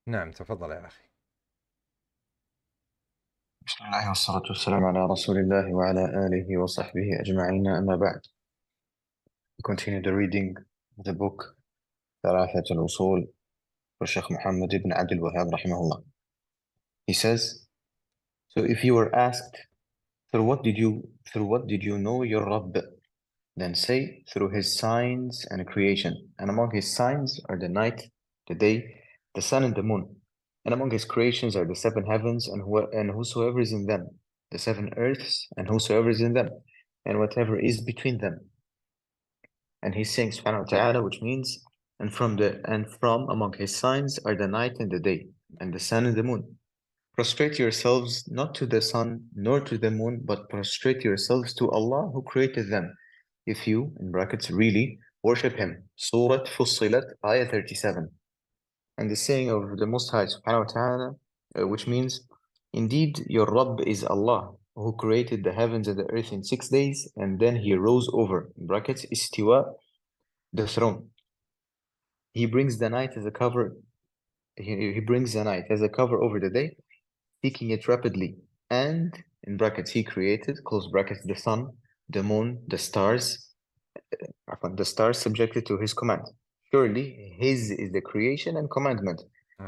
نعم تفضل يا أخي. بسم الله والصلاة والسلام على رسول الله وعلى آله وصحبه أجمعين أما بعد. We continue the reading of the book ثلاثة الأصول for Sheikh Muhammad ibn Abdul Wahhab rahimahullah. He says, so if you were asked, through what did you know your Rabb? Then say, through his signs and creation. And among his signs are the night, the day, the sun and the moon. And among his creations are the seven heavens and whosoever is in them, the seven earths and whosoever is in them, and whatever is between them. And he's saying subhanahu wa ta'ala, which means, and from among his signs are the night and the day, and the sun and the moon. Prostrate yourselves not to the sun nor to the moon, but prostrate yourselves to Allah who created them. If you, in brackets, really worship Him. Surah Fussilat, Ayah 37. And the saying of the Most High subhanahu wa ta'ala, which means, indeed, your Rabb is Allah, who created the heavens and the earth in 6 days, and then He rose over, in brackets, istiwa, the throne. He brings the night as a cover. He brings the night as a cover over the day, seeking it rapidly. And, in brackets, He created, close brackets, the sun, the moon, the stars subjected to His command. Surely His is the creation and commandment.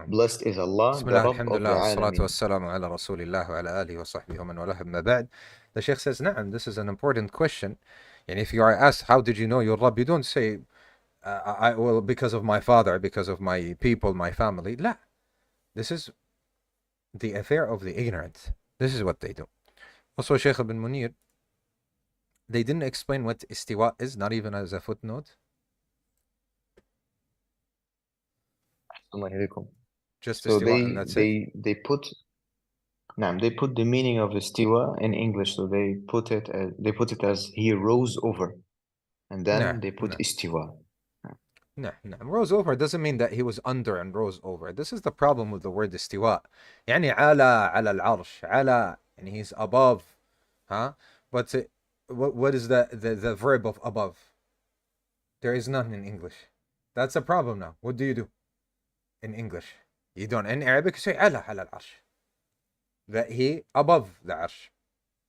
Blessed is Allah, بسم the الله Rabb الحمد of the لله والصلاة Alameen. والسلام على رسول الله وعلى آله وصحبه ومن والاه أما بعد. The Sheikh says, نعم, this is an important question. And if you are asked, how did you know your Rabb? You don't say, well, because of my father, because of my people, my family. لا. This is the affair of the ignorant. This is what they do. Also, Sheikh Ibn Munir, they didn't explain what istiwa is, not even as a footnote. Just So istiwa and that's it. they put the meaning of istiwa in English. So they put it as He rose over, and then No, they put no. istiwa. No. Rose over doesn't mean that he was under and rose over. This is the problem with the word istiwa. يعني على العرش. على, and he's above. Huh? But what is the verb of above? There is none in English. That's a problem now. What do you do in English? You don't. In Arabic, you say على العرش. That he above the arsh.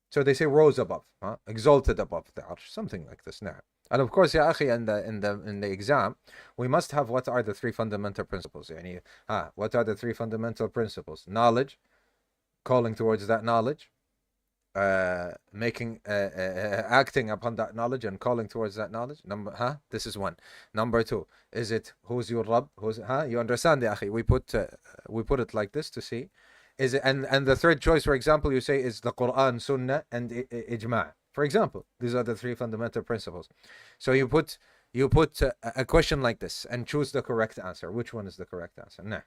So they say rose above, huh? Exalted above the arsh, something like this. Now, and of course, ya akhi, in the exam, we must have what are the three fundamental principles. Yani, what are the three fundamental principles? Knowledge, calling towards that knowledge, acting upon that knowledge and calling towards that knowledge. This is one. Number two, is it who's your Rabb? You understand, ya akhi? We put it like this to see. Is it, and the third choice, for example, you say is the Quran, Sunnah, and Ijma'. For example, these are the three fundamental principles. So you put a question like this and choose the correct answer. Which one is the correct answer? Nah.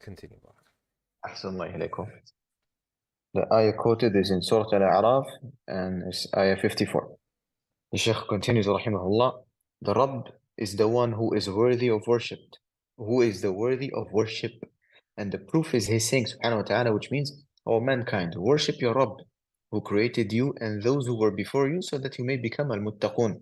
Continue. The ayah quoted is in Surah Al-A'raf and it's ayah 54. The Shaykh continues, rahimahullah, the Rabb is the one who is worthy of worship. Who is the worthy of worship? And the proof is His saying, subhanahu wa ta'ala, which means, O mankind, worship your Rabb, who created you and those who were before you, so that you may become al-muttaqun,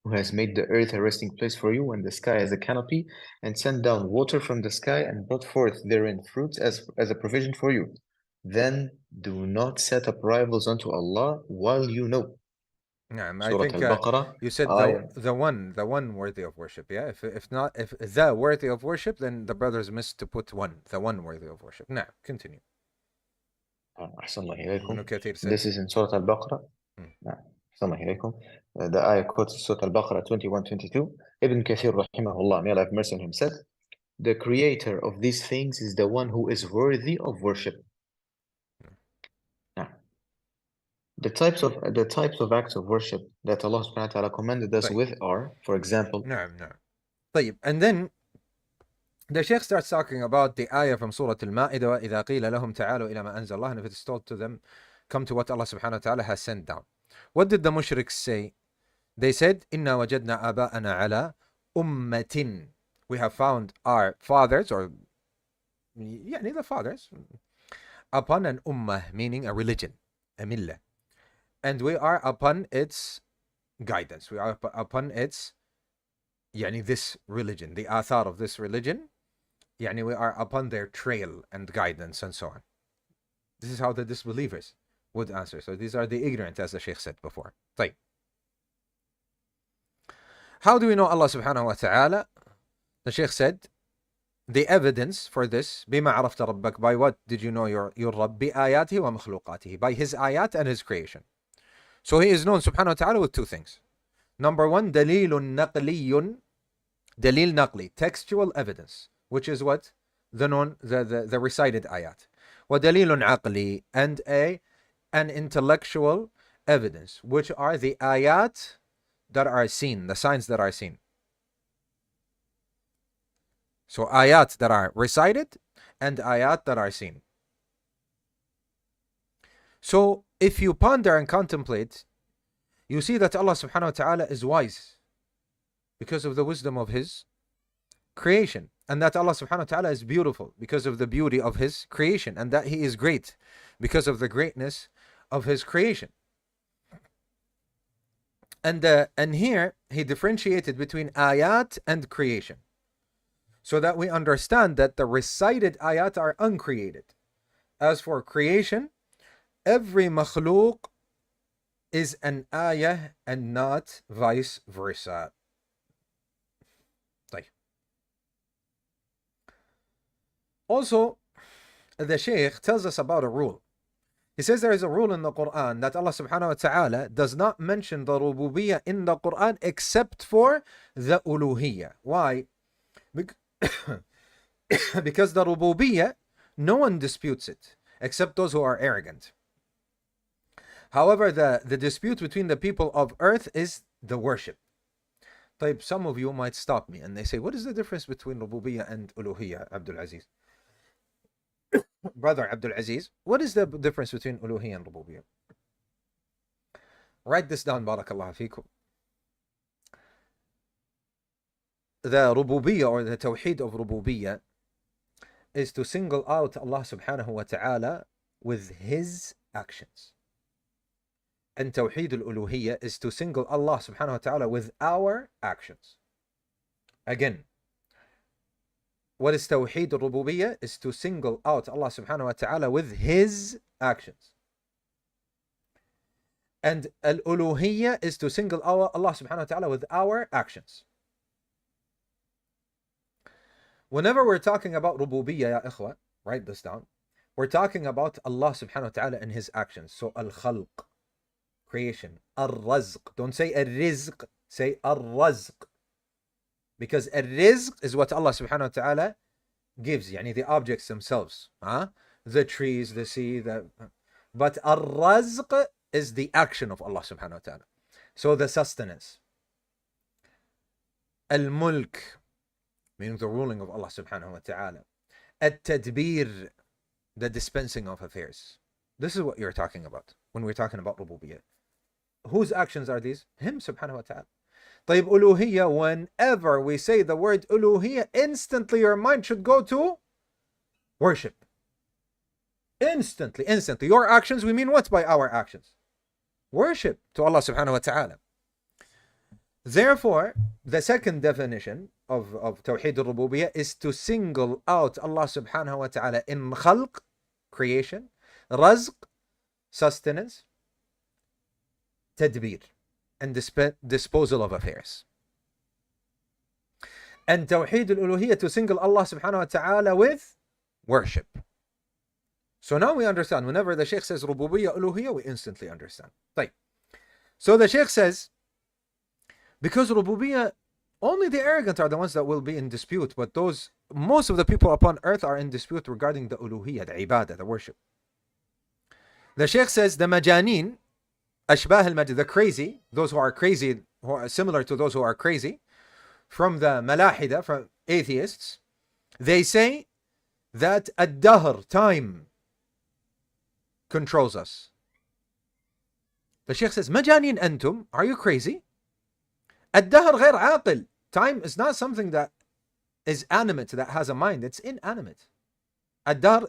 who has made the earth a resting place for you and the sky as a canopy, and sent down water from the sky and brought forth therein fruits as a provision for you. Then do not set up rivals unto Allah while you know. I Surah think Al-Baqarah, you said the one worthy of worship. Yeah, if not, if the worthy of worship, then the brothers missed to put the one worthy of worship. Now continue. This is in Surah Al-Baqarah. The ayah quotes Surah Al-Baqarah 21-22. Ibn Kathir rahimahullah, may Allah have mercy on him, said, the creator of these things is the one who is worthy of worship. Now, the types of acts of worship that Allah subhanahu wa ta'ala commanded us with are, for example, No. طيب, and then the Sheikh starts talking about the ayah from Surah Al-Ma'idah, إِذَا قِيلَ لَهُمْ تَعَالُوا إِلَى مَا أَنزَلَ اللَّهُ, and if it is told to them, come to what Allah subhanahu wa ta'ala has sent down. What did the mushriks say? They said, إِنَّا وَجَدْنَا آبَاءَنَا عَلَى أُمَّةٍ. We have found our fathers, or يعني the fathers, upon an ummah, meaning a religion, a millah. And we are upon its guidance. We are upon its يعني this religion, the athar of this religion, يعني we are upon their trail and guidance and so on. This is how the disbelievers would answer. So these are the ignorant, as the Shaykh said before. طيب. How do we know Allah subhanahu wa ta'ala? The Shaykh said, the evidence for this, بما عرفت ربك, by what did you know your Rabb? بآياته ومخلوقاته, by his ayat and his creation. So he is known subhanahu wa ta'ala with two things. Number one, دليل نقلي, دليل نقلي, textual evidence, which is what? The recited ayat. ودليل عقلي, and an intellectual evidence, which are the ayat that are seen, the signs that are seen. So ayat that are recited and ayat that are seen. So if you ponder and contemplate, you see that Allah subhanahu wa ta'ala is wise because of the wisdom of his creation, and that Allah subhanahu wa ta'ala is beautiful because of the beauty of his creation, and that he is great because of the greatness of his creation. And here he differentiated between ayat and creation, so that we understand that the recited ayat are uncreated. As for creation, every makhluk is an ayah and not vice versa. Also, the Shaykh tells us about a rule. He says there is a rule in the Quran that Allah subhanahu wa ta'ala does not mention the rububiyyah in the Quran except for the uluhiyyah. Why? Because the rububiyyah, no one disputes it except those who are arrogant. However, the dispute between the people of earth is the worship. طيب, some of you might stop me and they say, what is the difference between rububiyyah and uluhiyyah, Abdul Aziz? Brother Abdul Aziz, what is the difference between uluhiyyah and rububiyyah? Write this down, barakallah feekum. The rububiyyah, or the tawheed of rububiyyah, is to single out Allah subhanahu wa ta'ala with his actions. And tawheed al-uluhiyyah is to single Allah subhanahu wa ta'ala with our actions. Again, what is tawheed al-rububiyyah? Is to single out Allah subhanahu wa ta'ala with his actions. And al-uluhiyyah is to single Allah subhanahu wa ta'ala with our actions. Whenever we're talking about rububiyyah, ya ikhwa, write this down, we're talking about Allah subhanahu wa ta'ala and his actions. So al-khalq, creation, al-razq, don't say al-rizq, say al-razq. Because al-rizq is what Allah subhanahu wa ta'ala gives, yani the objects themselves, the trees, the sea, but al-razq is the action of Allah subhanahu wa ta'ala. So the sustenance. Al-mulk, meaning the ruling of Allah subhanahu wa ta'ala. At-tadbir, the dispensing of affairs. This is what you're talking about when we're talking about rububiyyah. Whose actions are these? Him subhanahu wa ta'ala. طيب, uluhiyyah, whenever we say the word uluhiyyah, instantly your mind should go to worship. Instantly. Your actions, we mean what by our actions? Worship to Allah subhanahu wa ta'ala. Therefore, the second definition of Tawheed al-Rububiyyah is to single out Allah subhanahu wa ta'ala in khalq, creation, razq, sustenance, tadbir, and disposal of affairs. And Tawheed al-Uluhiyyah, to single Allah subhanahu wa ta'ala with worship. So now we understand. Whenever the Shaykh says Rububiyyah, Uluhiyyah, we instantly understand. طيب. So the Shaykh says, because Rububiyyah, only the arrogant are the ones that will be in dispute, but most of the people upon earth are in dispute regarding the Uluhiyyah, the Ibadah, the worship. The Shaykh says, the Majaneen, Ashbah al-Majid, the crazy, those who are crazy, who are similar to those who are crazy, from the Malahida, from atheists, they say that ad-dahr, time, controls us. The Shaykh says, Majaneen antum, are you crazy? Ad-dahr غير عاقل. Time is not something that is animate, that has a mind. It's inanimate. Ad-dahr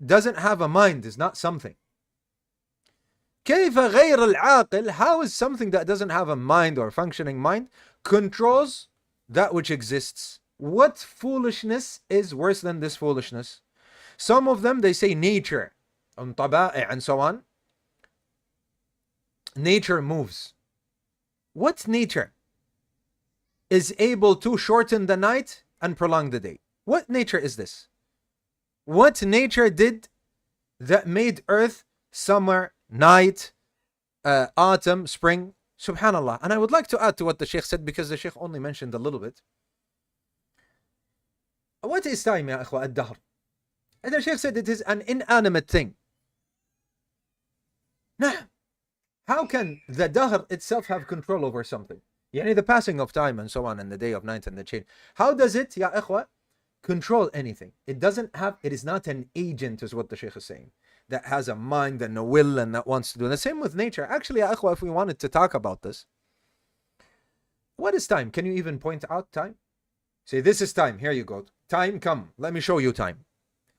doesn't have a mind, is not something. كيف غير العاقل? How is something that doesn't have a mind or functioning mind controls that which exists. What foolishness is worse than this foolishness? Some of them, they say nature, and so on. Nature moves. What nature is able to shorten the night and prolong the day? What nature is this? What nature did that made earth, summer, night, autumn, spring? Subhanallah. And I would like to add to what the Sheikh said, because the Sheikh only mentioned a little bit. What is time, ya ikhwa, ad-dahr? And the Sheikh said it is an inanimate thing. Nah. How can the dahr itself have control over something? Yani the passing of time and so on, and the day of night and the change. How does it, ya ikhwa, control anything? It doesn't have, it is not an agent, is what the Sheikh is saying, that has a mind and a will and that wants to do. And the same with nature. Actually, ya ikhwa, if we wanted to talk about this, what is time? Can you even point out time? Say, this is time. Here you go. Time, come. Let me show you time.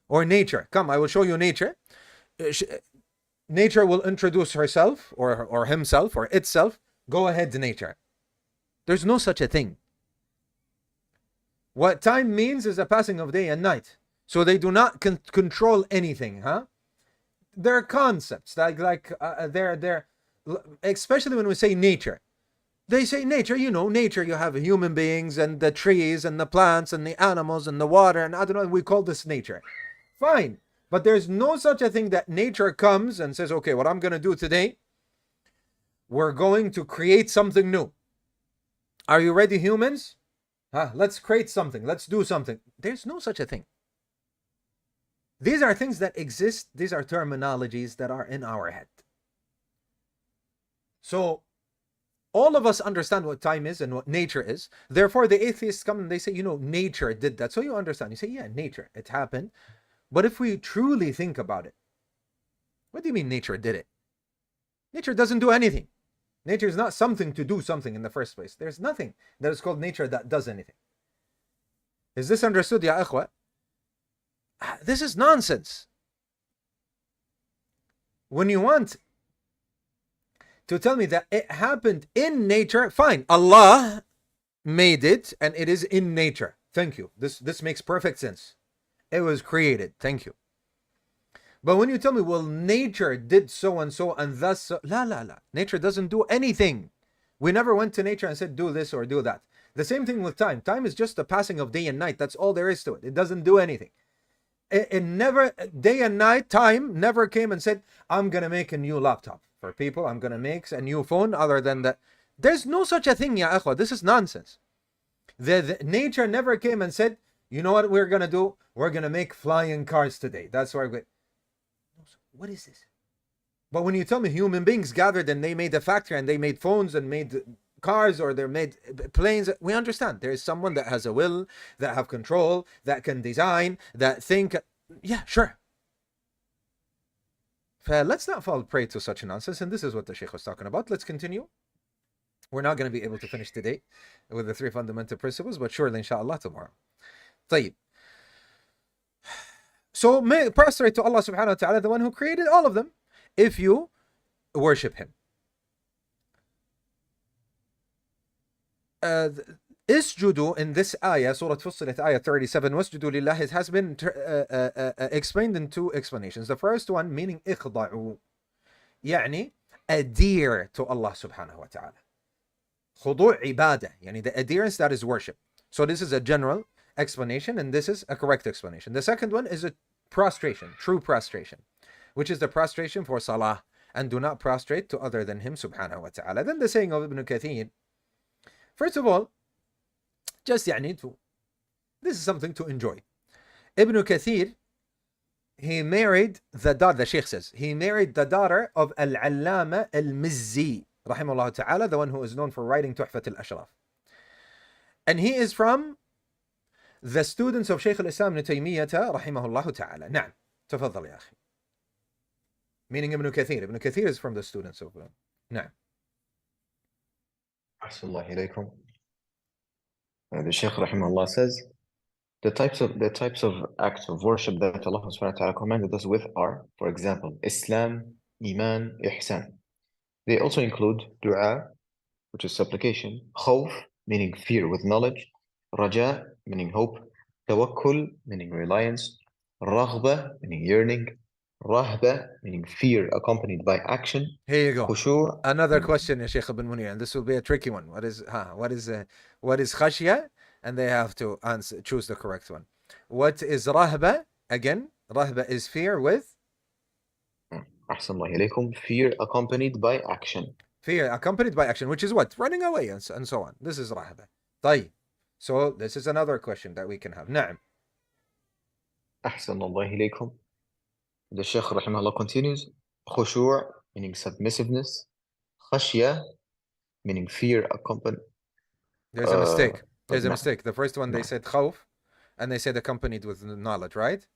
Or nature. Come, I will show you nature. Nature will introduce herself or himself or itself. Go ahead, nature. There's no such a thing. What time means is a passing of day and night. So they do not control anything, huh? They're concepts, they're especially when we say nature. They say nature, you know, nature, you have human beings and the trees and the plants and the animals and the water, and I don't know, we call this nature. Fine. But there's no such a thing that nature comes and says, okay, what I'm going to do today, we're going to create something new. Are you ready, humans? Let's create something. Let's do something. There's no such a thing. These are things that exist. These are terminologies that are in our head. So all of us understand what time is and what nature is. Therefore, the atheists come and they say, you know, nature did that. So you understand. You say, yeah, nature, it happened. But if we truly think about it, what do you mean nature did it? Nature doesn't do anything. Nature is not something to do something in the first place. There's nothing that is called nature that does anything. Is this understood, ya ikhwa? This is nonsense. When you want to tell me that it happened in nature, fine. Allah made it and it is in nature. Thank you. This makes perfect sense. It was created. Thank you. But when you tell me, well, nature did so and so and thus so, la. Nature doesn't do anything. We never went to nature and said, do this or do that. The same thing with time. Time is just the passing of day and night. That's all there is to it. It doesn't do anything. It never, day and night, time never came and said, I'm going to make a new laptop for people. I'm going to make a new phone other than that. There's no such a thing, ya akhwa. This is nonsense. The nature never came and said, you know what we're going to do? We're going to make flying cars today. That's why we're going. What is this? But when you tell me human beings gathered and they made a factory and they made phones and made cars or they made planes, we understand. There is someone that has a will, that have control, that can design, that think. Yeah, sure. Let's not fall prey to such nonsense. And this is what the Sheikh was talking about. Let's continue. We're not going to be able to finish today with the 3 fundamental principles, but surely, inshallah, tomorrow. طيب. So prostrate to Allah subhanahu wa ta'ala, the one who created all of them, if you worship him. Isjudu in this ayah, Surah Fussilat, ayah 37, wasjudu lillah, it has been explained in 2 explanations. The first one meaning ikhda'u, يعني adhere to Allah subhanahu wa ta'ala. Khudu' ibadah, يعني the adherence, that is worship. So this is a general explanation and this is a correct explanation. The second one is a prostration, true prostration, which is the prostration for salah, and do not prostrate to other than him subhanahu wa ta'ala. Then the saying of Ibn Kathir, first of all, just this is something to enjoy. Ibn Kathir, he married the Sheikh says, he married the daughter of Al-Allama Al-Mizzi rahimahullah ta'ala, the one who is known for writing Tuhfat al-Ashraf. And he is from the students of Shaykh al-Islam Ibn Taymiyyah rahimahullah ta'ala. نعم. تفضل يا أخي. Meaning Ibn Kathir. Ibn Kathir is from the students of نعم. Assalamu alaikum. The Shaykh rahimahullah says, the types of acts of worship that Allah subhanahu wa ta'ala commanded us with are, for example, Islam, Iman, Ihsan. They also include dua, which is supplication, khawf, meaning fear with knowledge, raja, meaning hope, tawakkul, meaning reliance, raghba, meaning yearning, rahba, meaning fear accompanied by action, Here you go. khushu', Another question, ya Sheikh Ibn Munir, and this will be a tricky one. What is khashya? And they have to choose the correct one. What is rahba? Again, rahba is fear with أحسن الله إليكم, fear accompanied by action. fear accompanied by action, which is what? Running away and so on. This is rahba. طيب. So this is another question that we can have. نعم. أحسن الله إليكم. The Shaykh rahimahullah continues, khushu', meaning submissiveness, khashya, meaning fear accompanied. There's a mistake. There's a نعم. mistake. The first one they نعم. said khawf, and they said accompanied with knowledge, right?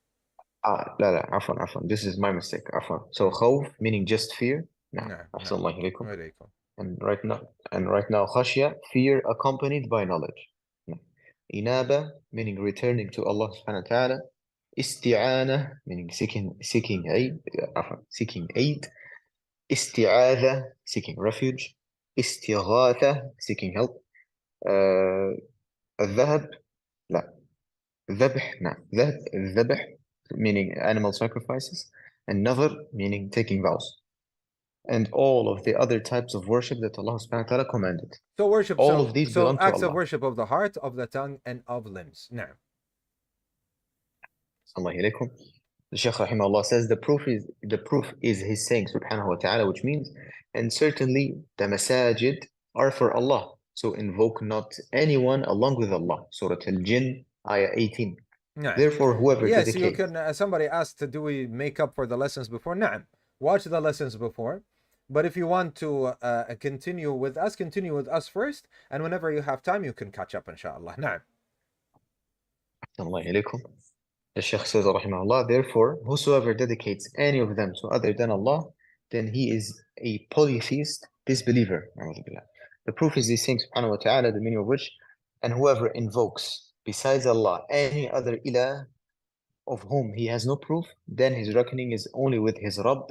لا عفوا. This is my mistake. عفوا. So خوف meaning just fear. نعم. نعم. أحسن الله إليكم. وعليكم. And right now خشية, fear accompanied by knowledge. نعم. إنابة meaning returning to Allah subhanahu wa ta'ala. استعانة meaning seeking aid. عفوا. Seeking aid. استعاذة seeking refuge. استغاثة seeking help. الذهب لا ذبح نعم الذبح meaning animal sacrifices, and nazar meaning taking vows, and all of the other types of worship that Allah subhanahu wa ta'ala commanded. So worship, all of these belong to acts Allah. of worship of the heart, of the tongue, and of limbs. نعم. Allah ilaykum. The Shaykh rahimahullah says the proof is his saying subhanahu wa ta'ala, which means, and certainly the masajid are for Allah, so invoke not anyone along with Allah. Surah Al-Jinn, ayah 18. نعم. Therefore, whoever Yes, dedicates. you can. Somebody asked, do we make up for the lessons before? نعم. Watch the lessons before. But if you want to continue with us first, and whenever you have time, you can catch up, inshallah. نعم. Allah ilaykum. The Shaykh says, rahimahullah, therefore, whosoever dedicates any of them to other than Allah, then he is a polytheist disbeliever. The proof is these things, subhanahu wa ta'ala, the meaning of which, and whoever invokes besides Allah any other ilah of whom he has no proof, then his reckoning is only with his Rabb.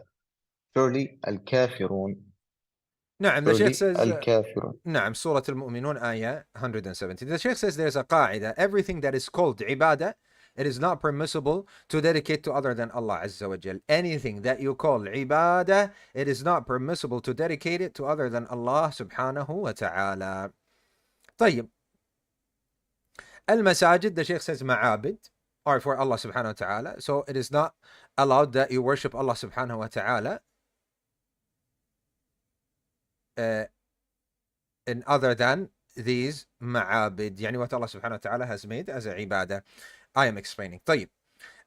Surely al-kafirun. نعم. The Shaykh says, al-kafirun. نعم, Surah Al-Mu'minun, ayah 170. The Shaykh says there's a qaida. Everything that is called ibadah, it is not permissible to dedicate to other than Allah Azza wa Jal. Anything that you call ibadah, it is not permissible to dedicate it to other than Allah subhanahu wa ta'ala. طيب. Al-masajid, the Shaykh says ma'abid, are for Allah subhanahu wa ta'ala. So it is not allowed that you worship Allah subhanahu wa ta'ala in other than these ma'abid. يعني what Allah subhanahu wa ta'ala has made as a ibadah. I am explaining. طيب.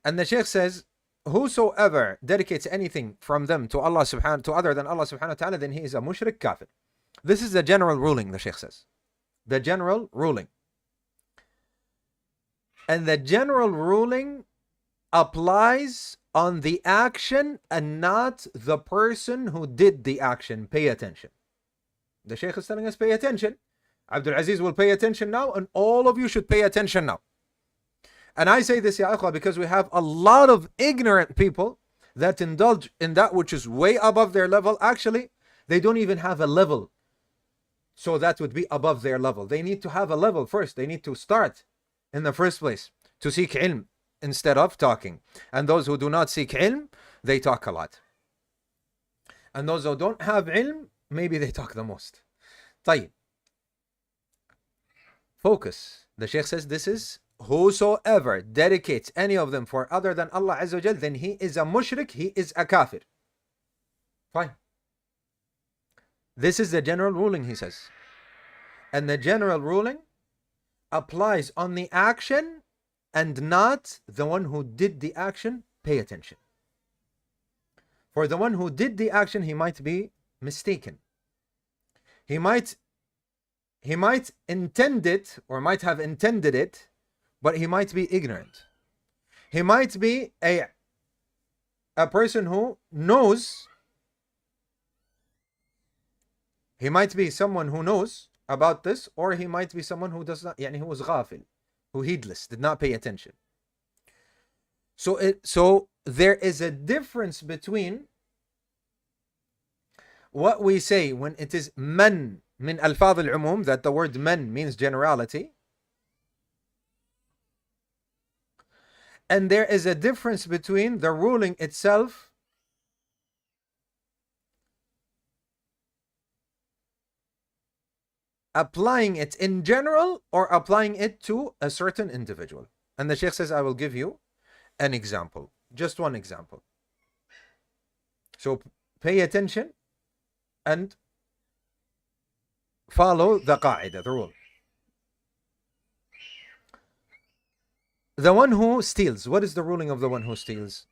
And the Shaykh says, whosoever dedicates anything from them to Allah to other than Allah subhanahu wa ta'ala, then he is a mushrik kafir. This is the general ruling, the Shaykh says. The general ruling. And the general ruling applies on the action and not the person who did the action. Pay attention. The Shaykh is telling us pay attention. Abdul Aziz will pay attention now, and all of you should pay attention now. And I say this, ya akhwa, because we have a lot of ignorant people that indulge in that which is way above their level. Actually, they don't even have a level. So that would be above their level. They need to have a level first. They need to start in the first place to seek ilm instead of talking. And those who do not seek ilm, they talk a lot. And those who don't have ilm, maybe they talk the most. طيب. Focus. The Shaykh says this is whosoever dedicates any of them for other than Allah Azza wa Jal, then he is a mushrik, he is a kafir. Fine. This is the general ruling, he says. And the general ruling applies on the action and not the one who did the action. Pay attention. For the one who did the action, he might be mistaken. He might intend it, or might have intended it, but he might be ignorant. He might be a person who knows. He might be someone who knows about this, or he might be someone who does not, who was ghafil, who heedless, did not pay attention. So there is a difference between what we say when it is man من ألفاظ العموم, that the word من means generality. And there is a difference between the ruling itself applying it in general or applying it to a certain individual. And the Sheikh says, I will give you an example, just one example. So pay attention and follow the qaida, the rule. The one who steals, what is the ruling of the one who steals?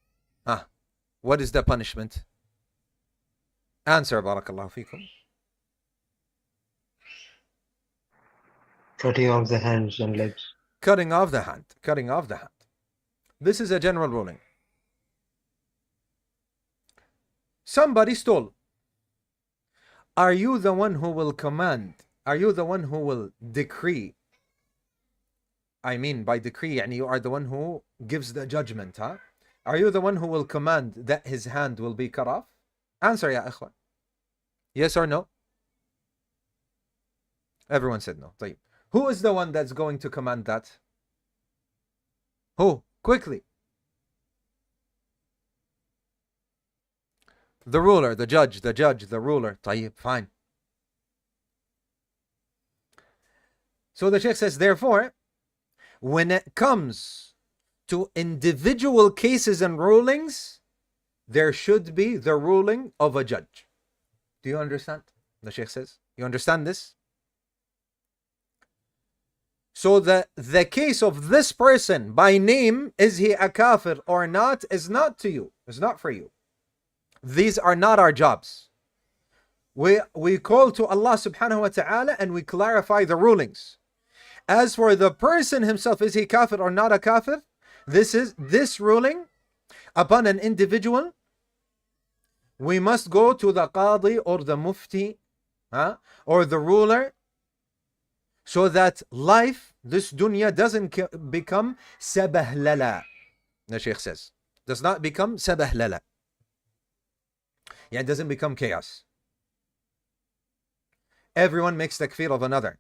What is the punishment? Answer, barakallahu feekum. Cutting off the hands and legs. Cutting off the hand. Cutting off the hand. This is a general ruling. Somebody stole. Are you the one who will command? Are you the one who will decree? I mean, by decree, and you are the one who gives the judgment, huh? Are you the one who will command that his hand will be cut off? Answer, ya ikhwan. Yes or no? Everyone said no. طيب. Who is the one that's going to command that? Who? Quickly. The ruler, the judge, the ruler. طيب, fine. So the Sheikh says, therefore, when it comes to individual cases and rulings, there should be the ruling of a judge. Do you understand? The Sheikh says, you understand this? So the case of this person by name, is he a kafir or not, is not to you. It's not for you. These are not our jobs. We call to Allah subhanahu wa ta'ala and we clarify the rulings. As for the person himself, is he kafir or not a kafir? This ruling upon an individual, we must go to the qadi or the mufti, or the ruler, so that life, this dunya, doesn't become sabahlala. The Shaykh says, does not become sabahlala. Yeah, it doesn't become chaos. Everyone makes takfir of another.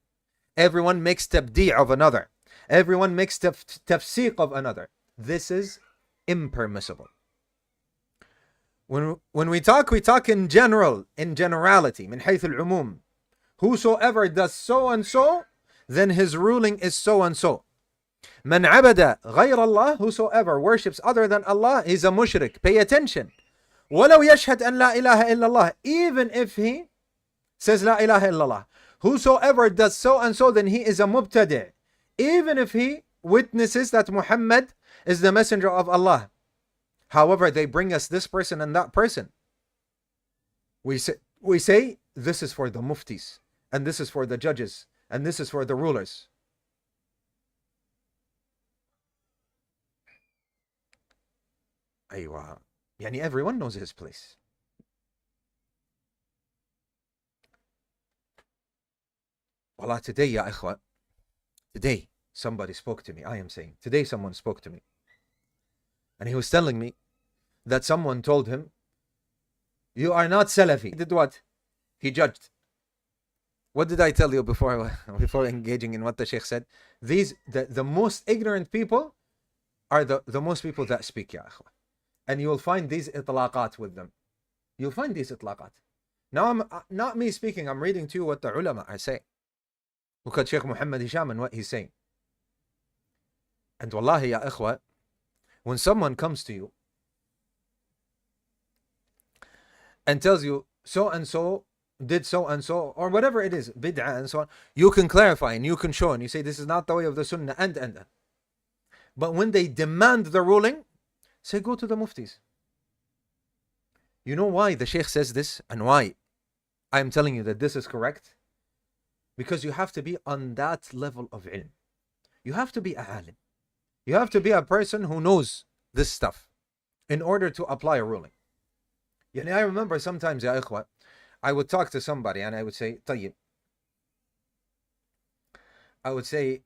Everyone makes tabdi' of another. Everyone makes tafsiq of another. This is impermissible. When we talk in general, in generality, min hayth al-umum. Whosoever does so and so, then his ruling is so and so. Man abada ghayr Allah, whosoever worships other than Allah, is a mushrik. Pay attention. وَلَوْ يَشْهَدْ أَنْ لَا إِلَهَ إِلَّا اللَّهِ, even if he says La ilaha illallah. Whosoever does so and so, then he is a mubtadi'. Even if he witnesses that Muhammad is the messenger of Allah. However, they bring us this person and that person. We say this is for the muftis, and this is for the judges, and this is for the rulers. Aywa. Yani everyone knows his place. Wallah, today, ya ikhwa, today somebody spoke to me. I am saying, today someone spoke to me. And he was telling me that someone told him, you are not Salafi. He did what? He judged. What did I tell you before engaging in what the Sheikh said? The most ignorant people are the most people that speak, ya ikhwa. And you will find these itlaqat with them. You'll find these itlaqat. Now, I'm not me speaking, I'm reading to you what the ulama are saying. Look at Sheikh Muhammad Hisham and what he's saying. And wallahi, ya ikhwa, when someone comes to you and tells you so and so did so and so, or whatever it is, bid'ah and so on, you can clarify and you can show and you say this is not the way of the sunnah and. But when they demand the ruling, say go to the muftis. You know why the Sheikh says this and why I'm telling you that this is correct? Because you have to be on that level of ilm. You have to be a alim. You have to be a person who knows this stuff in order to apply a ruling. Yani I remember sometimes, ya ikhwa, I would talk to somebody and I would say, طيب. I would say,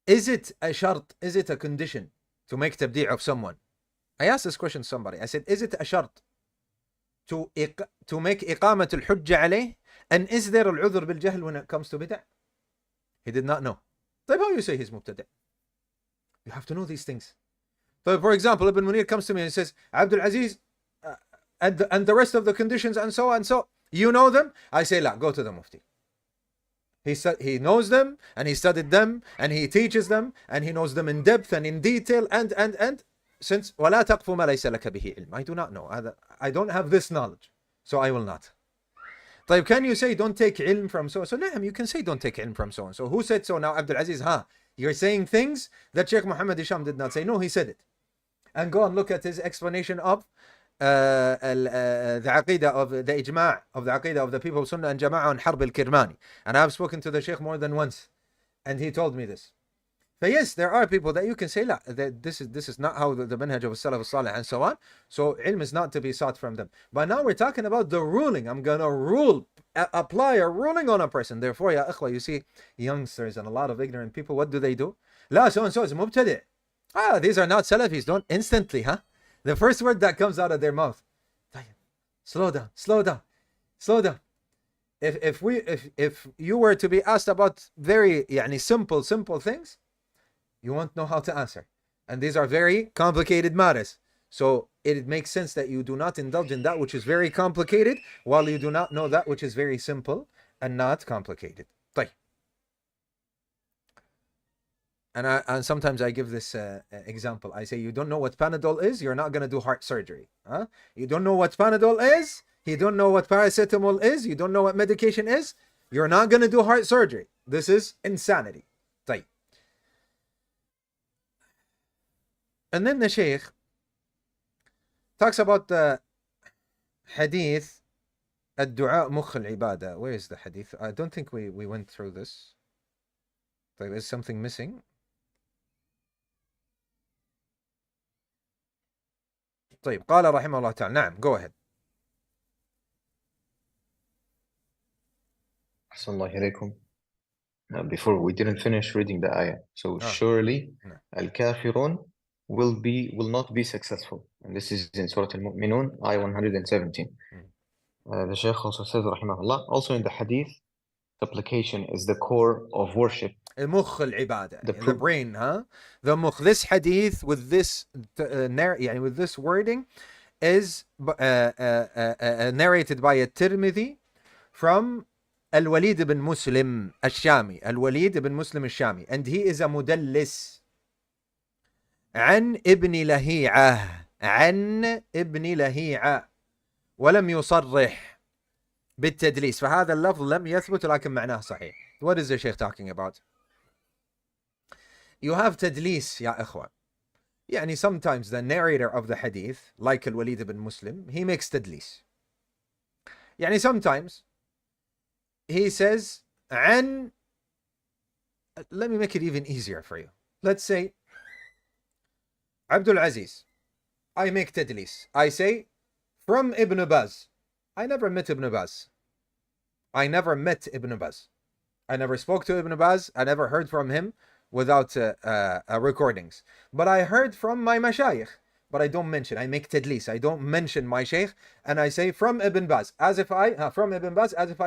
is it a shart, is it a condition to make tabdi' of someone? I asked this question to somebody. I said, is it a shart to make إقامة الحجة عليه? And is there العذر بالجهل when it comes to bid'ah? He did not know. طيب how you say he's مبتدع? You have to know these things. So for example, Ibn Munir comes to me and says, Abdul Aziz, and the rest of the conditions and so and so, you know them? I say, la, go to the Mufti. He knows them, and he studied them, and he teaches them, and he knows them in depth and in detail, and since وَلَا تَقْفُ مَا لَيْسَ لَكَ بِهِ عِلْمٍ, I do not know. I don't have this knowledge, so I will not. طيب, can you say don't take ilm from so? So نعم, you can say don't take ilm from so and so. Who said so now, Abdul Aziz? You're saying things that Sheikh Muhammad Hisham did not say. No, he said it. And go and look at his explanation of the aqidah of the ijma' of the aqidah of the people of Sunnah and Jama'ah on Harb al-Kirmani. And I've spoken to the Sheikh more than once, and he told me this. But yes, there are people that you can say, la, that this is not how the manhaj of Salaf al-Salih and so on. So ilm is not to be sought from them. But now we're talking about the ruling. I'm gonna apply a ruling on a person. Therefore, ya ikhwa, you see youngsters and a lot of ignorant people, what do? La, so and so is mubtadi'. These are not Salafis. Don't instantly, the first word that comes out of their mouth. Slow down. If you were to be asked about very simple things, you won't know how to answer. And these are very complicated matters. So it makes sense that you do not indulge in that which is very complicated, while you do not know that which is very simple and not complicated. طيب. And sometimes I give this example. I say, you don't know what Panadol is, you're not going to do heart surgery. You don't know what Panadol is, you don't know what paracetamol is, you don't know what medication is, you're not going to do heart surgery. This is insanity. طيب. And then the Shaykh talks about the hadith, الدعاء مخ العبادة. Where is the hadith? I don't think we went through this. There is something missing. طيب, قال رحمه الله تعالى. نعم, go ahead. أحسن الله إليكم. Before we didn't finish reading the ayah. So surely al-kafirun will not be successful. And this is in Surah Al-Mu'minun, ayah 117. The Shaykh also says, rahimahullah, also in the hadith, supplication is the core of worship. المخ العبادة, the brain, the mukh. This hadith with this with this wording is narrated by At-Tirmidhi from Al-Walid ibn Muslim al-Shami, Al-Walid ibn Muslim al-Shami, and he is a mudallis. عن ابن لهيعة ولم يصرح بالتدليس. فهذا اللفظ لم يثبت لكن معناه صحيح. What is the Shaykh talking about? You have tadlis, ya ikhwan. Sometimes the narrator of the hadith, like Al-Walid ibn Muslim, he makes tadlis. Sometimes he says, let me make it even easier for you. Let's say, Abdul Aziz, I make tadlis. I say, from Ibn Baz. I never met Ibn Baz. I never spoke to Ibn Baz. I never heard from him without recordings. But I heard from my mashayikh. But I don't mention. I make tadlis. I don't mention my shaykh. And I say from Ibn Baz. As if I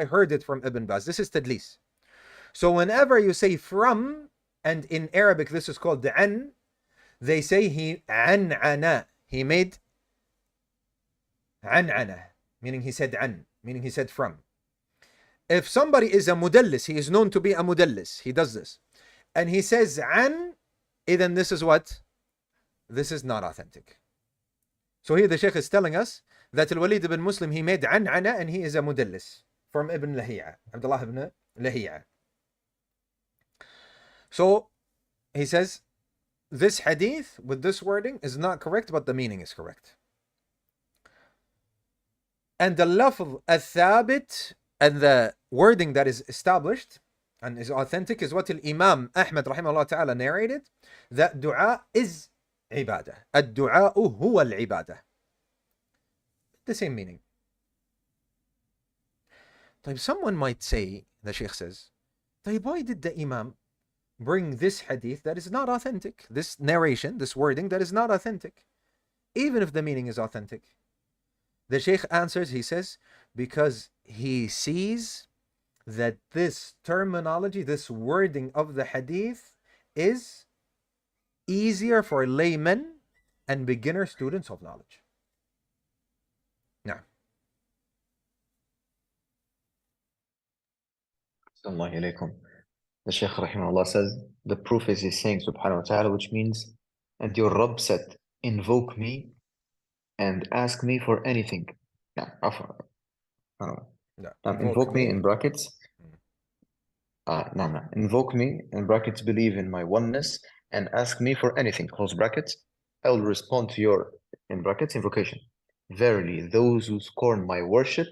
heard it from Ibn Baz. This is tadlis. So whenever you say from, and in Arabic this is called an, they say he an'ana. He made an'ana, meaning he said an, meaning he said from. If somebody is a mudallis, he is known to be a mudallis, he does this, and he says an, then this is what? This is not authentic. So here the Shaykh is telling us that Al-Walid ibn Muslim, he made an'ana, and he is a mudallis from Ibn Lahi'a, Abdullah ibn Lahi'a. So he says this hadith with this wording is not correct, but the meaning is correct. And the lafz al-thabit, and the wording that is established and is authentic, is what Imam Ahmad rahimahullah ta'ala narrated, that dua is ibadah. Ad-du'a huwa al-ibadah. The same meaning. Someone might say, the Shaykh says, why did the Imam bring this hadith that is not authentic, this narration, this wording that is not authentic, even if the meaning is authentic? The Sheikh answers, he says, because he sees that this terminology, this wording of the hadith is easier for laymen and beginner students of knowledge. Now, Assalamu alaikum. The Shaykh rahimahullah says, the proof is his saying subhanahu wa ta'ala, which means, and your Rabb said, invoke me and ask me for anything. Now, invoke me in brackets. Invoke me in brackets, believe in my oneness, and ask me for anything, close brackets. I will respond to your, in brackets, invocation. Verily, those who scorn my worship,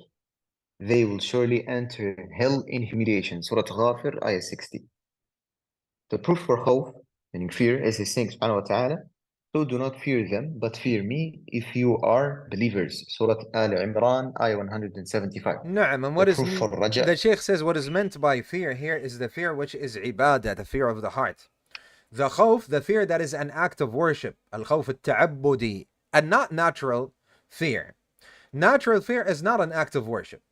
they will surely enter hell in humiliation. Surah Ghafir, ayah 60. The proof for khawf, meaning fear, is his saying subhanahu wa ta'ala, so do not fear them, but fear me if you are believers. Surah Al Imran, ayah 175. Na'am, and what is proof for raja. The Shaykh says what is meant by fear here is the fear which is ibadah, the fear of the heart. The khawf, the fear that is an act of worship, al-khawf al-ta'abbudi, and not natural fear. Natural fear is not an act of worship.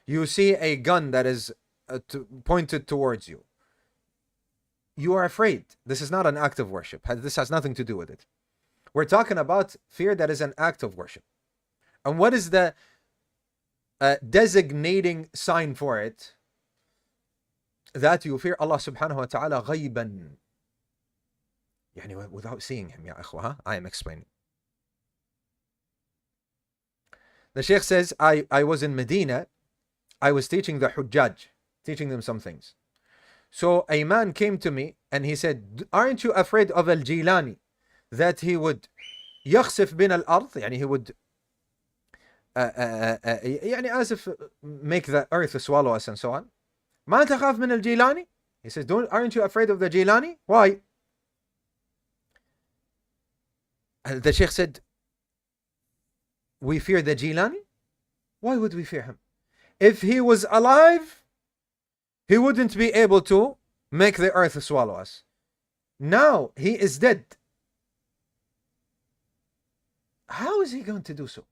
You see a gun that is pointed towards you. You are afraid. This is not an act of worship. This has nothing to do with it. We're talking about fear that is an act of worship. And what is the designating sign for it? That you fear Allah subhanahu wa ta'ala غيبا. يعني without seeing him, ya ikhwa. I am explaining. The Shaykh says, I was in Medina. I was teaching the Hujjaj, teaching them some things. So a man came to me and he said, aren't you afraid of Al-Jilani? That he would يخسف بنا الأرض, يعني he would يعني as if make the earth swallow us and so on. ما تخاف من الجيلاني? He says, aren't you afraid of the Jilani? Why? The Sheikh said, we fear the Jilani? Why would we fear him? If he was alive, he wouldn't be able to make the earth swallow us. Now he is dead. How is he going to do so?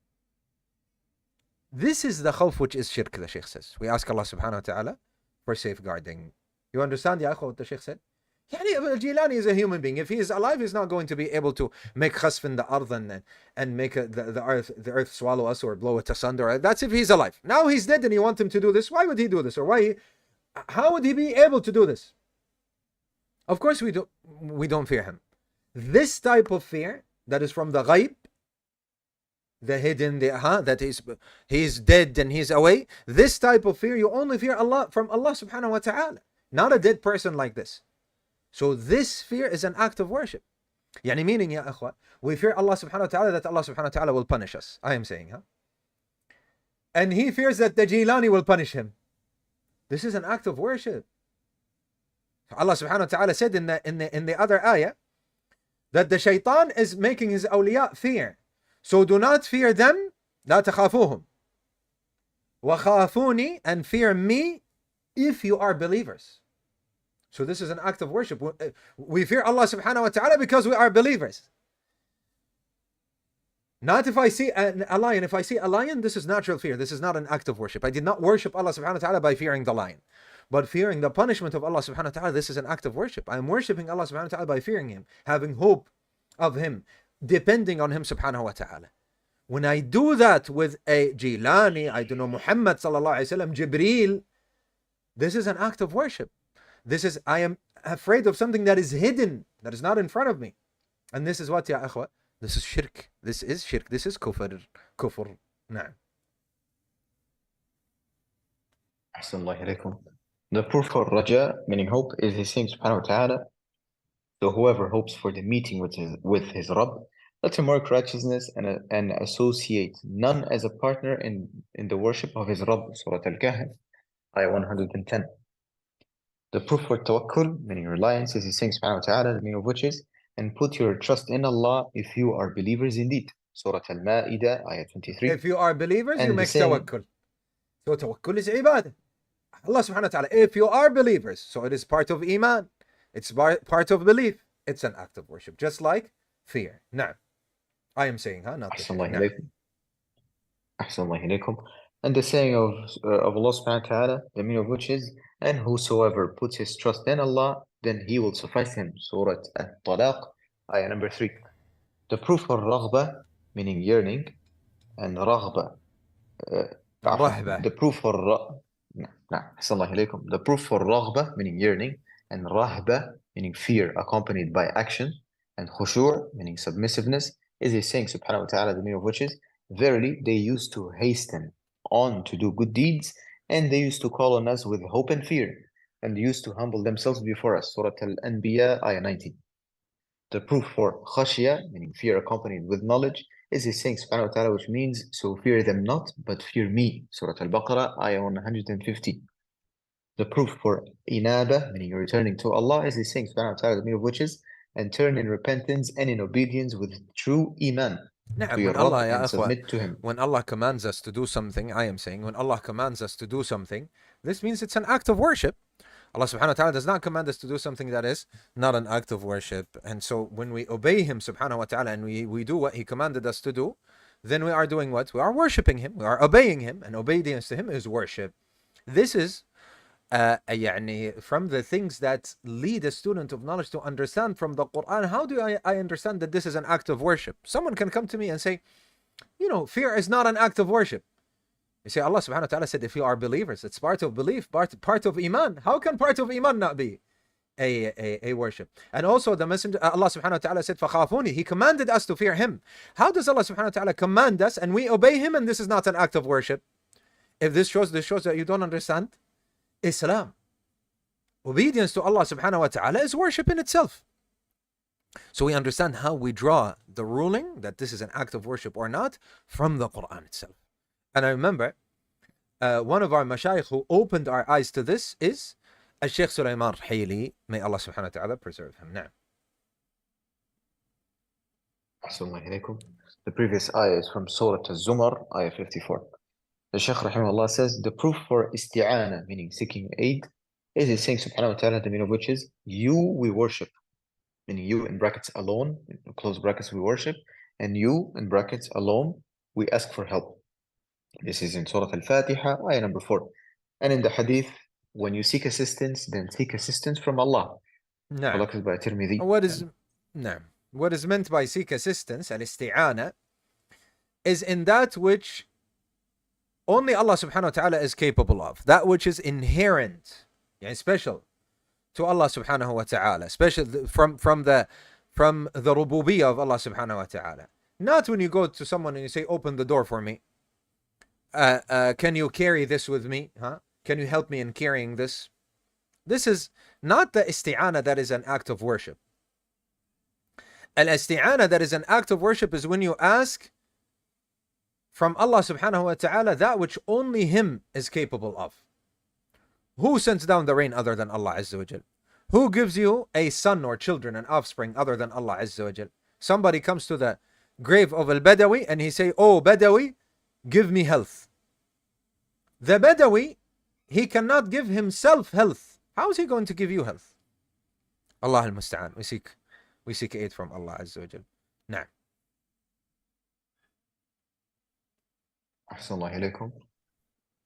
This is the khawf which is shirk, the Shaykh says. We ask Allah subhanahu wa ta'ala for safeguarding. You understand, ya akhwa, what the Shaykh said? Yani Al-Jilani is a human being. If he is alive, he's not going to be able to make khasf in the ard and make the earth swallow us or blow it asunder. That's if he's alive. Now he's dead and you want him to do this. Why would he do this? Or how would he be able to do this? Of course we don't fear him. This type of fear that is from the ghaib, the hidden, that he's dead and he's away. This type of fear, you only fear Allah from Allah subhanahu wa ta'ala, not a dead person like this. So this fear is an act of worship. Yani meaning, ya akhwa, we fear Allah subhanahu wa ta'ala that Allah subhanahu wa ta'ala will punish us. I am saying, and he fears that the Jilani will punish him. This is an act of worship. Allah subhanahu wa ta'ala said in the other ayah that the shaitan is making his awliya fear. So do not fear them, لا تخافوهم. وخافوني, and fear me if you are believers. So this is an act of worship. We fear Allah subhanahu wa ta'ala because we are believers. Not if I see a lion. If I see a lion, this is natural fear. This is not an act of worship. I did not worship Allah subhanahu wa ta'ala by fearing the lion. But fearing the punishment of Allah subhanahu wa ta'ala, this is an act of worship. I am worshipping Allah subhanahu wa ta'ala by fearing him, having hope of him, depending on him subhanahu wa ta'ala. When I do that with a Jilani, I don't know, Muhammad sallallahu alayhi wa sallam, Jibreel, this is an act of worship. I am afraid of something that is hidden, that is not in front of me. And this is what, ya akhwa? This is shirk. This is shirk. This is kufr. Na'am. Assalamu alaikum. The proof for raja, meaning hope, is his saying subhanahu wa ta'ala, so whoever hopes for the meeting with his Rabb, let him work righteousness and associate none as a partner in the worship of his Rabb. Surah Al-Kahf, ayah 110. The proof for tawakkul, meaning reliance, is his saying subhanahu wa ta'ala, the meaning of which is, and put your trust in Allah if you are believers indeed. Surah Al-Ma'idah, ayah 23. If you are believers, you make tawakkul. So tawakkul is ibadah. Allah subhanahu wa ta'ala, if you are believers, so it is part of iman. It's part of belief. It's an act of worship, just like fear. Now, I am saying, not this. Ahsanallahu ilaykum. And the saying of Allah subhanahu wa ta'ala, the meaning of which is, and whosoever puts his trust in Allah, then he will suffice him. Surah At-Talaq, ayah number 3. The proof for raghba, meaning yearning, and raghba, الرهبة. the proof for Ahsanallahu ilaykum. The proof for raghba, meaning yearning, and rahba, meaning fear, accompanied by action, and khushu', meaning submissiveness, is a saying, subhanahu wa ta'ala, the meaning of which is, verily, they used to hasten on to do good deeds, and they used to call on us with hope and fear, and used to humble themselves before us. Surah Al-Anbiya, ayah 19. The proof for khashya, meaning fear accompanied with knowledge, is a saying, subhanahu wa ta'ala, which means, so fear them not, but fear me. Surah Al-Baqarah, ayah 150. The proof for inaba, meaning returning to Allah, is a saying, subhanahu wa ta'ala, the meaning of which is, and turn in repentance and in obedience with true iman to نعم, your when Allah, Rabb يا and أخوة, submit to Him. when Allah commands us to do something, I am saying, when Allah commands us to do something, this means it's an act of worship. Allah subhanahu wa ta'ala does not command us to do something that is not an act of worship. And so when we obey Him subhanahu wa ta'ala and we do what He commanded us to do, then we are doing what? We are worshipping Him. We are obeying Him, and obedience to Him is worship. This is يعني from the things that lead a student of knowledge to understand from the Quran. How do I understand that this is an act of worship? Someone can come to me and say, you know, fear is not an act of worship. You say, Allah subhanahu wa ta'ala said, if you are believers, it's part of belief, part of iman. How can part of iman not be a worship? And also the messenger, Allah subhanahu wa ta'ala said, فَخَافُونِ, He commanded us to fear Him. How does Allah subhanahu wa ta'ala command us and we obey Him and this is not an act of worship? If this shows that you don't understand Islam. Obedience to Allah subhanahu wa ta'ala is worship in itself. So we understand how we draw the ruling that this is an act of worship or not from the Quran itself. And I remember one of our mashayikh who opened our eyes to this is Al-Sheikh Sulaiman Rahili. May Allah subhanahu wa ta'ala preserve him. Now. Assalamu alaikum. The previous ayah is from Surah Al-Zumar, ayah 54. The Shaykh rahimahullah says, the proof for isti'ana, meaning seeking aid, is a saying, subhanahu wa ta'ala, the meaning of which is, you we worship, meaning you in brackets alone, in close brackets we worship, and you in brackets alone we ask for help. This is in Surah Al-Fatiha, ayah number 4. And in the hadith, when you seek assistance, then seek assistance from Allah. نعم. Collected by Tirmidhi. What is meant by seek assistance, al-isti'ana, is in that which only Allah subhanahu wa ta'ala is capable of. That which is inherent, special to Allah subhanahu wa ta'ala, special from the rububiyyah of Allah subhanahu wa ta'ala. Not when you go to someone and you say, open the door for me. Can you carry this with me? Can you help me in carrying this? This is not the isti'ana that is an act of worship. Al-isti'ana that is an act of worship is when you ask from Allah subhanahu wa ta'ala that which only Him is capable of. Who sends down the rain other than Allah Azza wa Jal? Who gives you a son or children and offspring other than Allah Azza wa Jal? Somebody comes to the grave of al-Badawi and he say, oh Badawi, give me health. The Badawi, he cannot give himself health. How is he going to give you health? Allah al-Musta'an. We seek aid from Allah Azza wa Jal. Nah. Ahsanallahu ilaykum.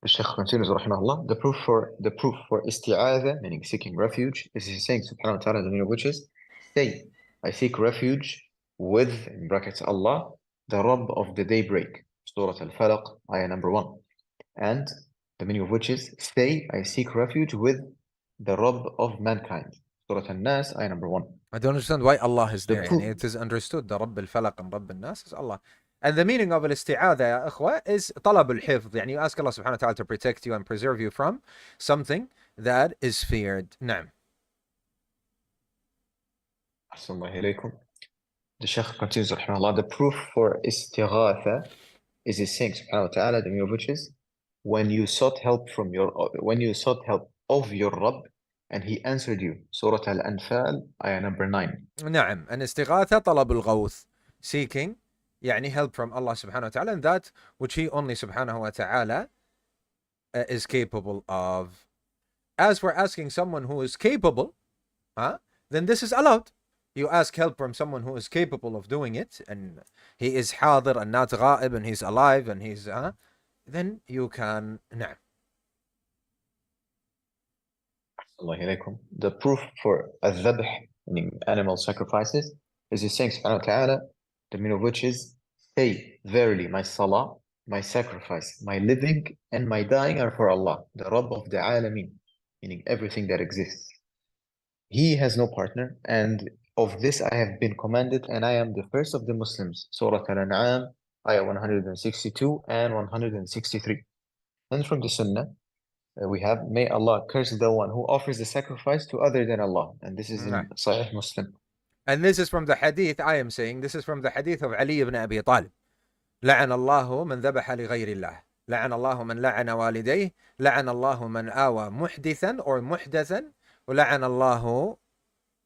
The Shaykh continues, rahimahullah, the proof for isti'adha, meaning seeking refuge, is he saying, subhanahu wa ta'ala, the meaning of which is, say, I seek refuge with, in brackets, Allah, the Rabb of the daybreak. Surah Al-Falaq, ayah number 1. And the meaning of which is, say, I seek refuge with the Rabb of mankind. Surah Al-Nas, ayah number 1. I don't understand why Allah is there. And it is understood the Rabb al-Falaq and Rabb al-Nas is Allah. And the meaning of al-isti'adha, ya ikhwa, is talab al-hifz. Yani you ask Allah subhanahu wa ta'ala to protect you and preserve you from something that is feared. Naam. Assalamu alaikum. The Shaykh continues, rahimahullah, the proof for istighatha is his saying, subhanahu wa ta'ala, the meaning of which is, when you sought help of your Rabb, and He answered you. Surah Al-Anfal, ayah number 9. Naam. And istighatha talab al-ghawth. Seeking يعني help from Allah subhanahu wa ta'ala and that which He only subhanahu wa ta'ala is capable of. As for asking someone who is capable, then this is allowed. You ask help from someone who is capable of doing it and he is hadir and not ghaib and he's alive and he's then you can. نعم. Allah ilaykum. The proof for al-dhabh, meaning animal sacrifices, is His saying subhanahu wa ta'ala, the meaning of which is, say, verily, my salah, my sacrifice, my living, and my dying are for Allah, the Rabb of the alameen, meaning everything that exists. He has no partner, and of this I have been commanded, and I am the first of the Muslims. Surah Al-An'am, ayah 162 and 163. And from the Sunnah, we have, may Allah curse the one who offers the sacrifice to other than Allah. And this is in Right. Sahih Muslim. And this is from the hadith, I am saying, this is from the hadith of Ali ibn Abi Talib. لعن الله من ذبح لغير الله. لعن الله من لعن والديه. لعن الله من آوى محدثا or محدثا. ولعن الله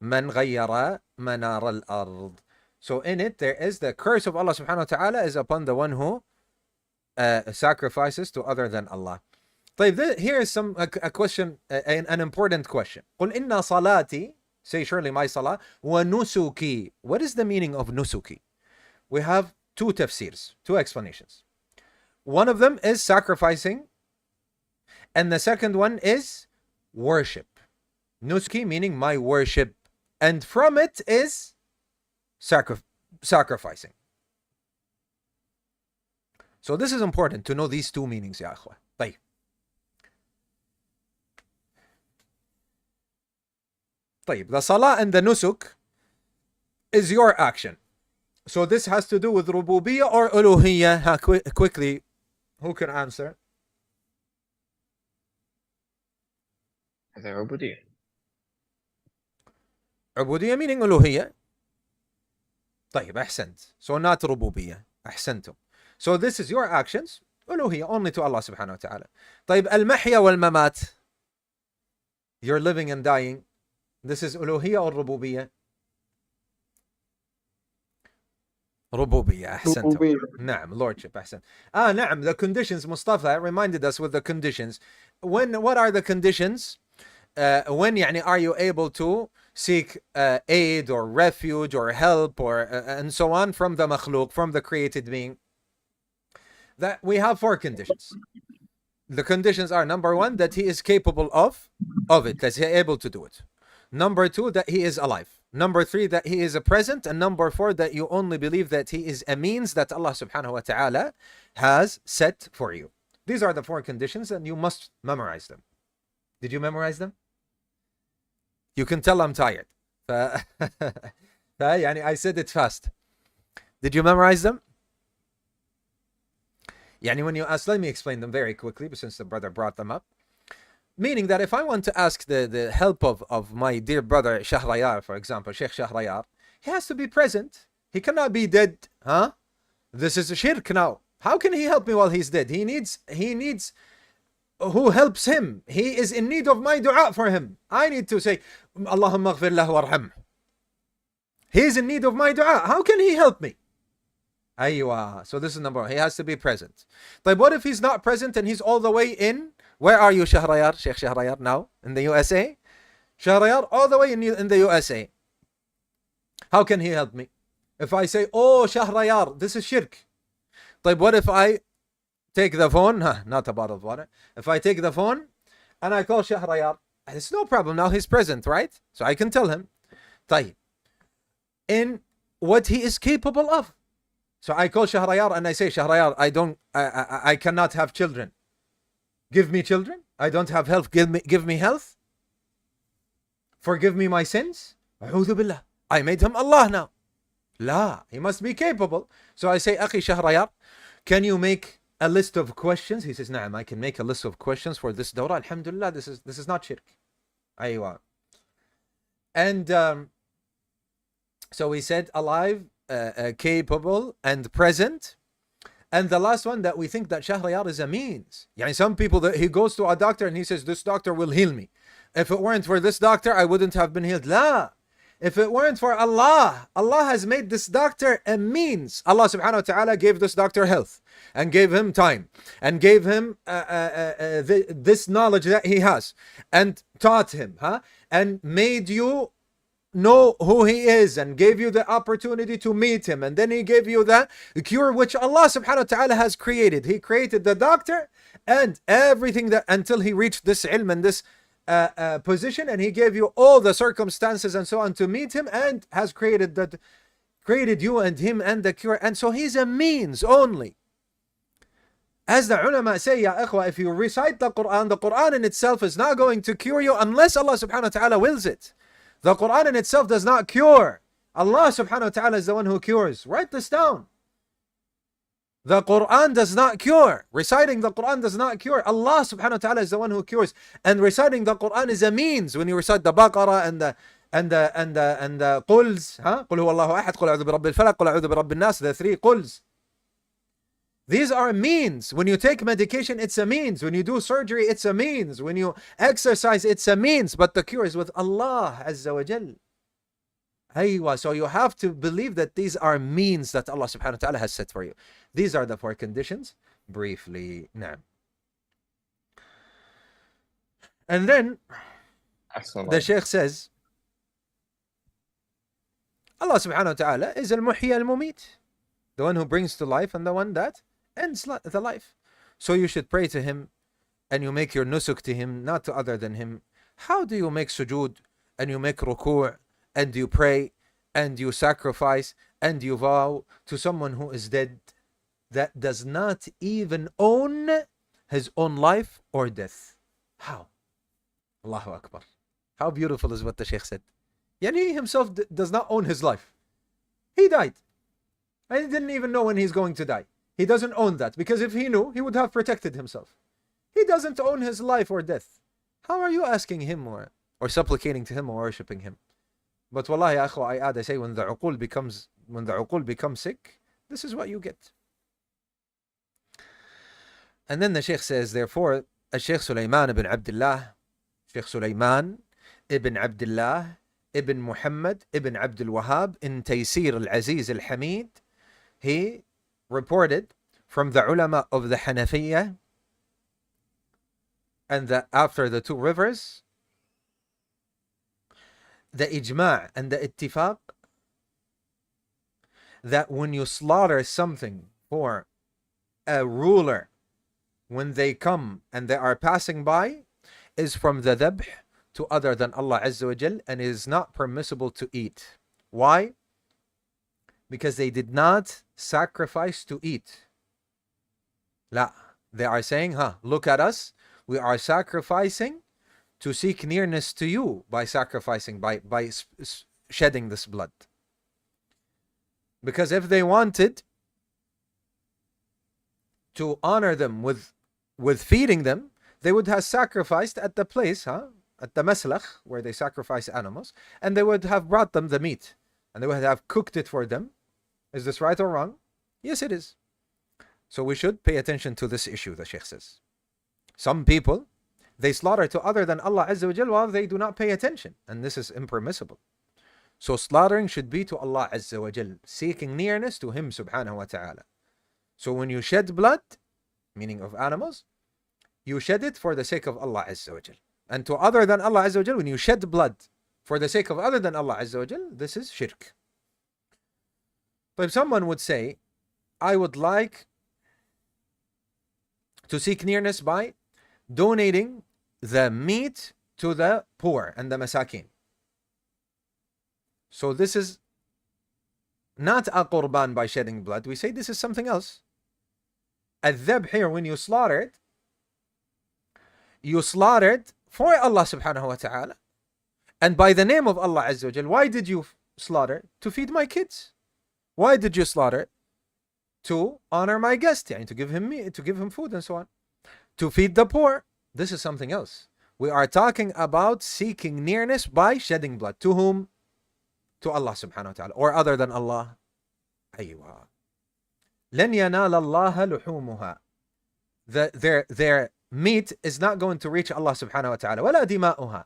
من غير منار الأرض. So in it, there is the curse of Allah subhanahu wa ta'ala is upon the one who sacrifices to other than Allah. طيب, here is a question, an important question. قل إن صلاتي, say surely my salah, ونسكي. What is the meaning of nusuki? We have two tafsirs, two explanations. One of them is sacrificing, and the second one is worship. Nusuki meaning my worship, and from it is sacrificing. So this is important to know these two meanings, يا أخوة. طيب. طيب, the salah and the nusuk is your action. So this has to do with rububiyyah or uluhiyyah. Quickly, who can answer? هذا عبودية. عبودية meaning uluhiyyah. طيب, أحسنت. So not rububiyyah. أحسنتم. So this is your actions. uluhiyyah only to Allah subhanahu wa ta'ala. طيب, المحيا والممات. You're living and dying. This is uluhiyyah or rububiyyah? ربوبية. أحسنتم. نعم, lordship. أحسن. نعم, the conditions. Mustafa reminded us with the conditions. What are the conditions? When يعني are you able to seek aid or refuge or help or and so on from the makhluk, from the created being? That we have 4 conditions. The conditions are, number 1, that he is capable of it, that he is able to do it. Number 2, that he is alive. Number 3, that he is a present. And number 4, that you only believe that he is a means that Allah subhanahu wa ta'ala has set for you. These are the 4 conditions, and you must memorize them. Did you memorize them? You can tell I'm tired. يعني I said it fast. Did you memorize them? يعني when you ask, let me explain them very quickly, but since the brother brought them up. Meaning that if I want to ask the help of my dear brother Shahrayar, for example, Sheikh Shahrayar, he has to be present. He cannot be dead. Huh? This is a shirk now. How can he help me while he's dead? He needs who helps him. He is in need of my dua for him. I need to say, Allahumma ghfir lahu warhamh. He is in need of my dua. How can he help me? Aywa. So this is number 1. He has to be present. But what if he's not present and he's all the way in? Where are you, Shahrayar? Sheikh Shahrayar now? In the USA? Shahrayar all the way in the USA. How can he help me? If I say, oh, Shahrayar, this is shirk. But what if I take the phone? Not a bottle of water. If I take the phone and I call Shahrayar, it's no problem. Now he's present, right? So I can tell him. طيب. In what he is capable of. So I call Shahrayar and I say, Shahrayar, I cannot have children. Give me children. I don't have health. Give me health. Forgive me my sins. أعوذ بالله. I made him Allah now. La, he must be capable. So I say, Akhi Shahrayar, can you make a list of questions? He says, Naam, I can make a list of questions for this dawrah. Alhamdulillah, this is not shirk. Aywa. And so we said alive, capable, and present. And the last one, that we think that Shahrayar is a means. Yani some people, that he goes to a doctor and he says, this doctor will heal me. If it weren't for this doctor, I wouldn't have been healed. La. If it weren't for Allah, Allah has made this doctor a means. Allah subhanahu wa ta'ala gave this doctor health and gave him time and gave him this knowledge that he has and taught him, and made you know who he is and gave you the opportunity to meet him, and then he gave you the cure which Allah subhanahu wa ta'ala has created. He created the doctor and everything that until he reached this ilm and this position, and he gave you all the circumstances and so on to meet him, and has created you and him and the cure. And so he's a means only. As the ulama say, ya ikhwa, if you recite the Quran in itself is not going to cure you unless Allah subhanahu wa ta'ala wills it. The Quran in itself does not cure. Allah subhanahu wa ta'ala is the one who cures. Write this down. The Quran does not cure. Reciting the Quran does not cure. Allah subhanahu wa ta'ala is the one who cures. And reciting the Quran is a means. When you recite the Baqarah and the Quls, قل هو الله أحد قل أعوذ برب الفلق قل أعوذ برب الناس, the three Quls. These are means. When you take medication, it's a means. When you do surgery, it's a means. When you exercise, it's a means. But the cure is with Allah Azza wa Jal. Aywa. So you have to believe that these are means that Allah subhanahu wa ta'ala has set for you. These are the four conditions. Briefly. Now. And then the Shaykh says, Allah subhanahu wa ta'ala is al-muhyi al-mumit, the one who brings to life and the one that ends the life. So you should pray to him and you make your nusuk to him, not to other than him. How do you make sujood and you make ruku' and you pray and you sacrifice and you vow to someone who is dead, that does not even own his own life or death? How? Allahu Akbar. How beautiful is what the Shaykh said. Yani he himself does not own his life. He died. And he didn't even know when he's going to die. He doesn't own that, because if he knew, he would have protected himself. He doesn't own his life or death. How are you asking him or supplicating to him or worshipping him? But wallahi, I say, when the uqul becomes sick, this is what you get. And then the Shaykh says, therefore, Shaykh Sulaiman ibn Abdullah, Shaykh Sulaiman ibn Abdullah ibn Muhammad ibn Abdul Wahhab in Taysir al-Aziz al-Hamid, he reported from the ulama of the Hanafiyyah and that after the two rivers, the ijma' and the ittifaq, that when you slaughter something for a ruler, when they come and they are passing by, is from the dhabh to other than Allah Azza wa Jal, and is not permissible to eat. Why? Because they did not sacrifice to eat. La, they are saying, look at us, we are sacrificing to seek nearness to you by sacrificing, by shedding this blood. Because if they wanted to honor them with feeding them, they would have sacrificed at the place, at the maslakh, where they sacrifice animals, and they would have brought them the meat, and they would have cooked it for them. Is this right or wrong? Yes, it is. So we should pay attention to this issue, the Shaykh says. Some people, they slaughter to other than Allah Azza wa Jal while they do not pay attention, and this is impermissible. So slaughtering should be to Allah Azza wa Jal, seeking nearness to Him subhanahu wa ta'ala. So when you shed blood, meaning of animals, you shed it for the sake of Allah Azza wa Jal. And to other than Allah Azza wa Jal, when you shed blood for the sake of other than Allah Azza wa Jal, this is shirk. But if someone would say, I would like to seek nearness by donating the meat to the poor and the masakin. So this is not a qurban by shedding blood. We say this is something else. Al-dhabh here, when you slaughtered for Allah subhanahu wa ta'ala and by the name of Allah Azza wa Jal. Why did you slaughter? To feed my kids. Why did you slaughter? To honor my guest, to give him meat, to give him food and so on. To feed the poor. This is something else. We are talking about seeking nearness by shedding blood. To whom? To Allah subhanahu wa ta'ala, or other than Allah. Aywa. لن ينال الله لحومها. Their meat is not going to reach Allah subhanahu wa ta'ala. ولا دماؤها.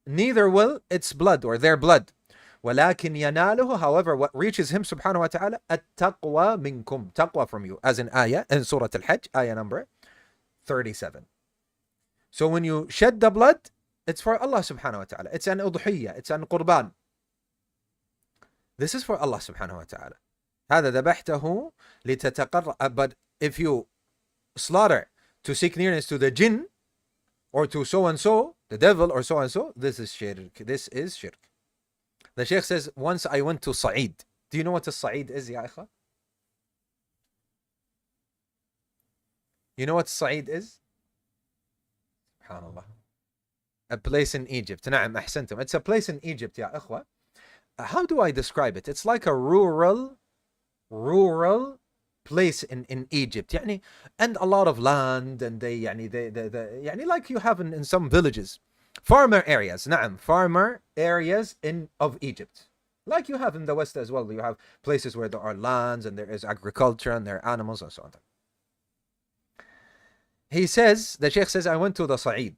Neither will its blood or their blood. ولكن يناله, however, what reaches him subhanahu wa ta'ala, التقوى منكم, taqwa from you, as in ayah in Surah Al-Hajj, ayah number 37. So when you shed the blood, it's for Allah subhanahu wa ta'ala. It's an udhiyya, it's an qurban. This is for Allah subhanahu wa ta'ala. هذا ذبحته لتتقرب. But if you slaughter to seek nearness to the jinn or to so and so, the devil or so and so, this is shirk. This is shirk. The Shaykh says, once I went to Sa'id. Do you know what a Sa'id is, ya ikhwa? You know what Sa'id is? SubhanAllah. A place in Egypt. نعم أحسنتم. It's a place in Egypt, ya ikhwa. How do I describe it? It's like a rural place in Egypt. يعني, and a lot of land, and they يعني like you have in some villages. Farmer areas. نعم, farmer areas of Egypt. Like you have in the West as well. You have places where there are lands and there is agriculture and there are animals and so on. He says, the Sheikh says, I went to the Sa'id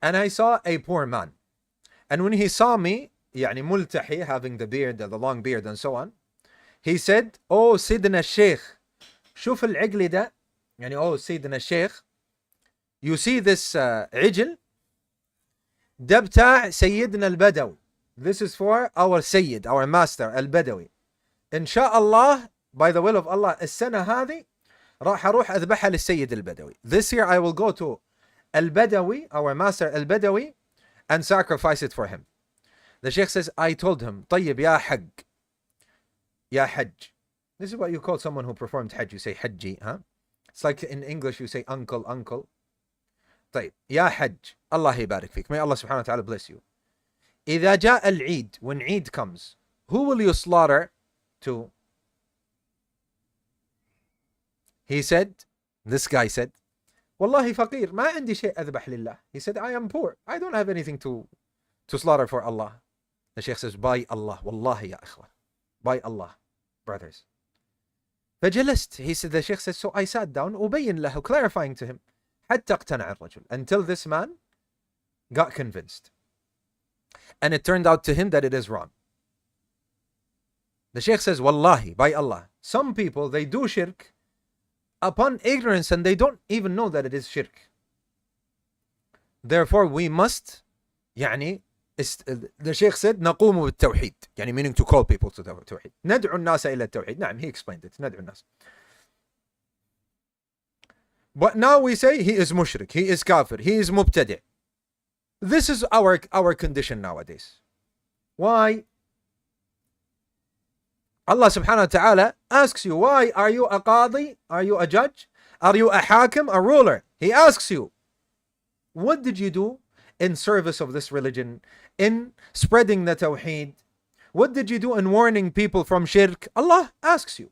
and I saw a poor man. And when he saw me, يعني ملتحي, having the beard, the long beard and so on, he said, oh Sidna Sheikh, شوف العقل ده, يعني oh Sidna Sheikh, you see this عجل, ده بتاع سيدنا البدوي. This is for our Sayyid, our master, al-Badawi. Insha'Allah, by the will of Allah, السنة هذه راح أروح أذبحها للسيد البدوي. This year I will go to al-Badawi, our master al-Badawi, and sacrifice it for him. The Sheikh says, I told him, طيب يا حج, يا حج. This is what you call someone who performed Hajj. You say Hajji, huh? It's like in English you say uncle, uncle. طيب, يا حج, Allah يبارك فيك. May Allah subhanahu wa ta'ala bless you. إذا جاء العيد, when Eid comes, who will you slaughter to? He said, this guy said, والله فقير, ما عندي شيء أذبح لله. He said, I am poor. I don't have anything to slaughter for Allah. The Shaykh says, by Allah, wallahi ya ikhwa, by Allah, brothers. فجلست, he said, the Shaykh says, so I sat down, أبين له, clarifying to him, حتى اقتنع الرجل, until this man got convinced. And it turned out to him that it is wrong. The Shaykh says, wallahi, by Allah, some people, they do shirk upon ignorance and they don't even know that it is shirk. Therefore, we must, يعني, the Shaykh said, نقوم بالتوحيد, يعني meaning to call people to the tawheed. ندعو الناس إلى التوحيد. نعم, he explained it. ندعو الناس. But now we say he is mushrik, he is kafir, he is mubtadi'. This is our condition nowadays. Why? Allah subhanahu wa ta'ala asks you, why are you a qadi? Are you a judge? Are you a hakim, a ruler? He asks you, what did you do in service of this religion, in spreading the tawheed? What did you do in warning people from shirk? Allah asks you.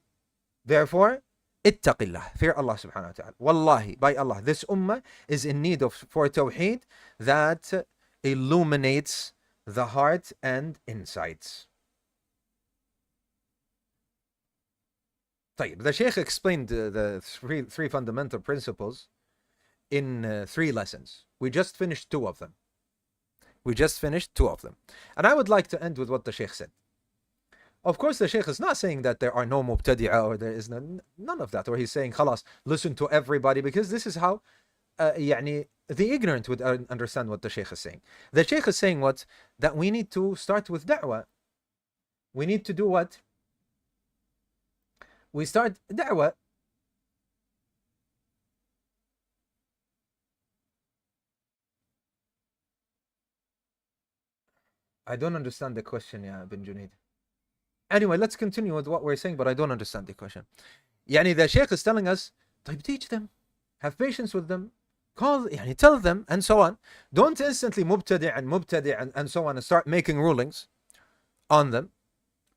Therefore, ittaqillah, fear Allah subhanahu wa ta'ala. Wallahi, by Allah, this ummah is in need for tawheed that illuminates the heart and insights. طيب, the Shaykh explained the three fundamental principles in 3 lessons. We just finished 2 of them. And I would like to end with what the Shaykh said. Of course, the Shaykh is not saying that there are no mubtadi'ah or there is none of that. Or he's saying, khalas, listen to everybody, because this is how يعني, the ignorant would understand what the Shaykh is saying. The Shaykh is saying what? That we need to start with da'wah. We need to do what? We start da'wah. I don't understand the question, ya bin Junaid. Anyway, let's continue with what we're saying, but I don't understand the question. يعني, the Shaykh is telling us, طيب, teach them, have patience with them, call, يعني, tell them, and so on. Don't instantly mubtadi' and so on and start making rulings on them.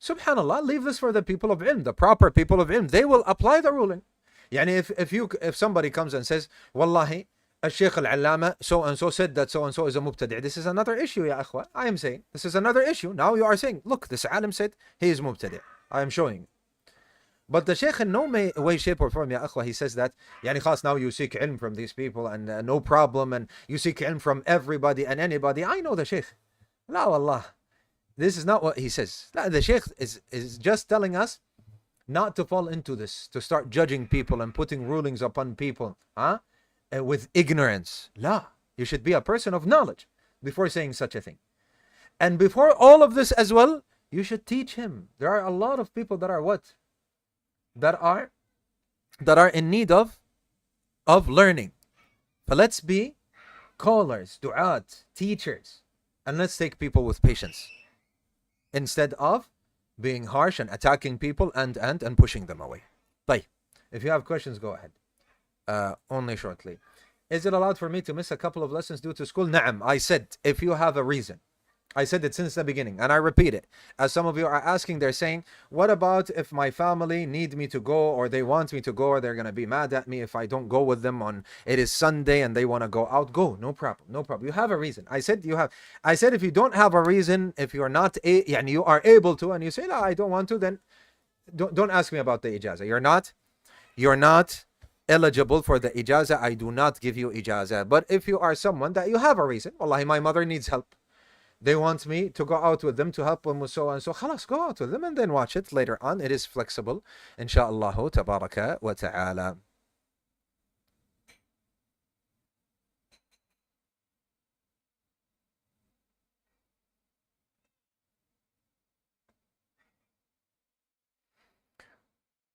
Subhanallah, leave this for the people of ilm, the proper people of ilm. They will apply the ruling. يعني, if somebody comes and says, Wallahi, Al-Shaykh Al-Allama so and so said that so and so is a mubtadi', this is another issue, ya akhwa. I am saying, this is another issue. Now you are saying, look, this alim said he is mubtadi'. I am showing. But the Shaykh in no way, shape or form, ya akhwa, he says that, يعني, khas, now you seek ilm from these people and no problem, and you seek ilm from everybody and anybody. I know the Shaykh. La wallah. This is not what he says. The Shaykh is just telling us not to fall into this, to start judging people and putting rulings upon people, huh? With ignorance. La. You should be a person of knowledge before saying such a thing. And before all of this as well, you should teach him. There are a lot of people that are what? That are in need of learning. But let's be callers, du'at, teachers, and let's take people with patience instead of being harsh and attacking people and pushing them away. طيب, if you have questions, go ahead. Only shortly. Is it allowed for me to miss a couple of lessons due to school? نعم. I said if you have a reason. I said it since the beginning, and I repeat it. As some of you are asking, they're saying, what about if my family need me to go, or they want me to go, or they're going to be mad at me if I don't go with them on, it is Sunday and they want to go out? Go, no problem, no problem. You have a reason. I said if you don't have a reason, if you're not, and you are able to, and you say, no, I don't want to, then don't ask me about the ijazah. You're not eligible for the ijazah. I do not give you ijazah. But if you are someone that you have a reason, wallahi, my mother needs help. They want me to go out with them to help them with so and so. Khalas, go out with them and then watch it later on. It is flexible. Insha'Allah tabaraka wa ta'ala.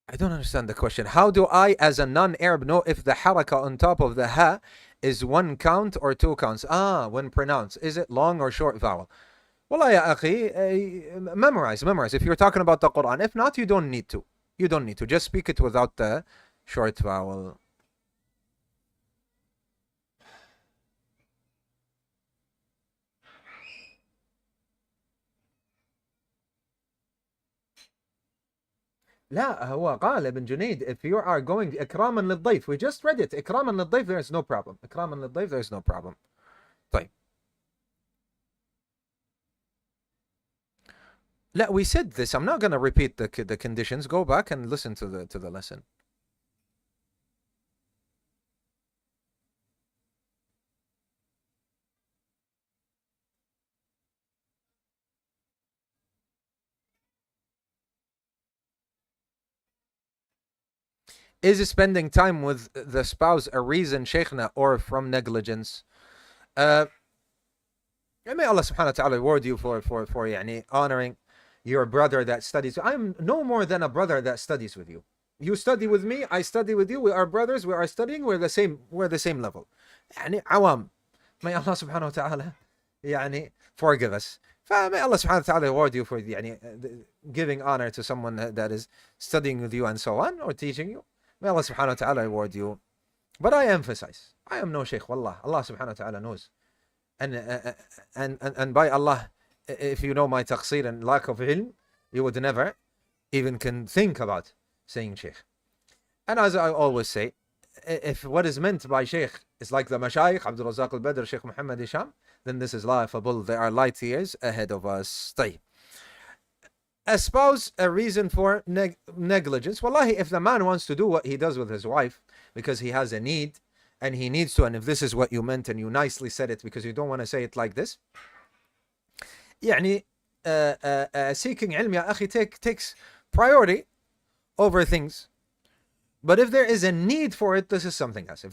I don't understand the question. How do I, as a non-Arab, know if the haraka on top of the ha is one count or two counts? When pronounced. Is it long or short vowel? Well, ya akhi, memorize. If you're talking about the Quran. If not, you don't need to. Just speak it without the short vowel. لا هو قال ابن جنيد if you are going إكراما للضيف, we just read it, إكراما للضيف, there is no problem. إكراما للضيف, there is no problem. طيب. لا, we said this. I'm not going to repeat the conditions. Go back and listen to the lesson. Is spending time with the spouse a reason, Shaykhna, or from negligence? May Allah subhanahu wa ta'ala reward you for يعني, honoring your brother that studies. I'm no more than a brother that studies with you. You study with me, I study with you. We are brothers, we are studying, we're the same level. يعني عوام. May Allah subhanahu wa ta'ala يعني, forgive us. May Allah subhanahu wa ta'ala reward you for يعني, giving honor to someone that is studying with you and so on, or teaching you. May Allah subhanahu wa ta'ala reward you. But I emphasize, I am no sheikh, wallah. Allah subhanahu wa ta'ala knows. And by Allah, if you know my taqsir and lack of ilm, you would never even can think about saying sheikh. And as I always say, if what is meant by sheikh is like the mashayikh, Abdul Razak al-Badr, Sheikh Muhammad Hisham, then this is laughable. There are light years ahead of us. طيب. Espouse a reason for negligence. Wallahi, if the man wants to do what he does with his wife because he has a need and he needs to, and if this is what you meant and you nicely said it because you don't want to say it like this, يعني seeking ilm, ya akhi, takes priority over things. But if there is a need for it, this is something else.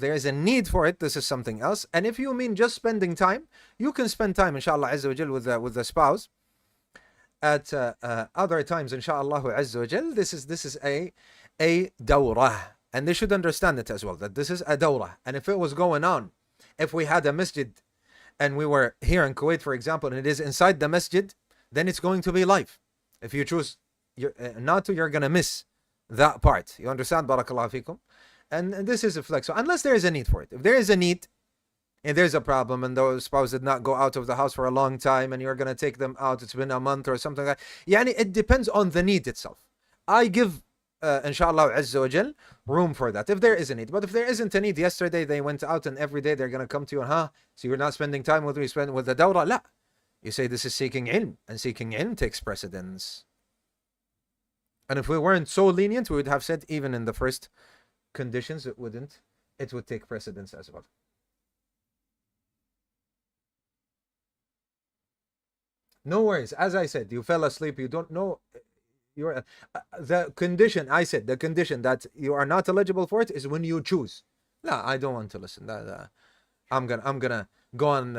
And if you mean just spending time, you can spend time, inshallah azza wa jal, with the spouse at other times, inshallah azza wa jal. This is a dawrah, and they should understand it as well, that this is a dawrah. And if it was going on, if we had a masjid and we were here in Kuwait, for example, and it is inside the masjid, then it's going to be live. If you choose not to, you're going to miss that part. You understand? Barakallahu fikum. And this is a flex. So unless there is a need for it. If there is a need, and there's a problem, and the spouse did not go out of the house for a long time, and you're going to take them out, it's been a month or something like that. Yani, it depends on the need itself. I give, inshallah azza wa jal, room for that, if there is a need. But if there isn't a need, yesterday they went out, and every day they're going to come to you, and so you're not spending time with me, spend with the dawrah. La. You say this is seeking ilm, and seeking ilm takes precedence. And if we weren't so lenient, we would have said even in the first conditions, it would take precedence as well. No worries. As I said, you fell asleep, you don't know. You're the condition, I said, the condition that you are not eligible for it is when you choose. No, I don't want to listen. I'm gonna go on,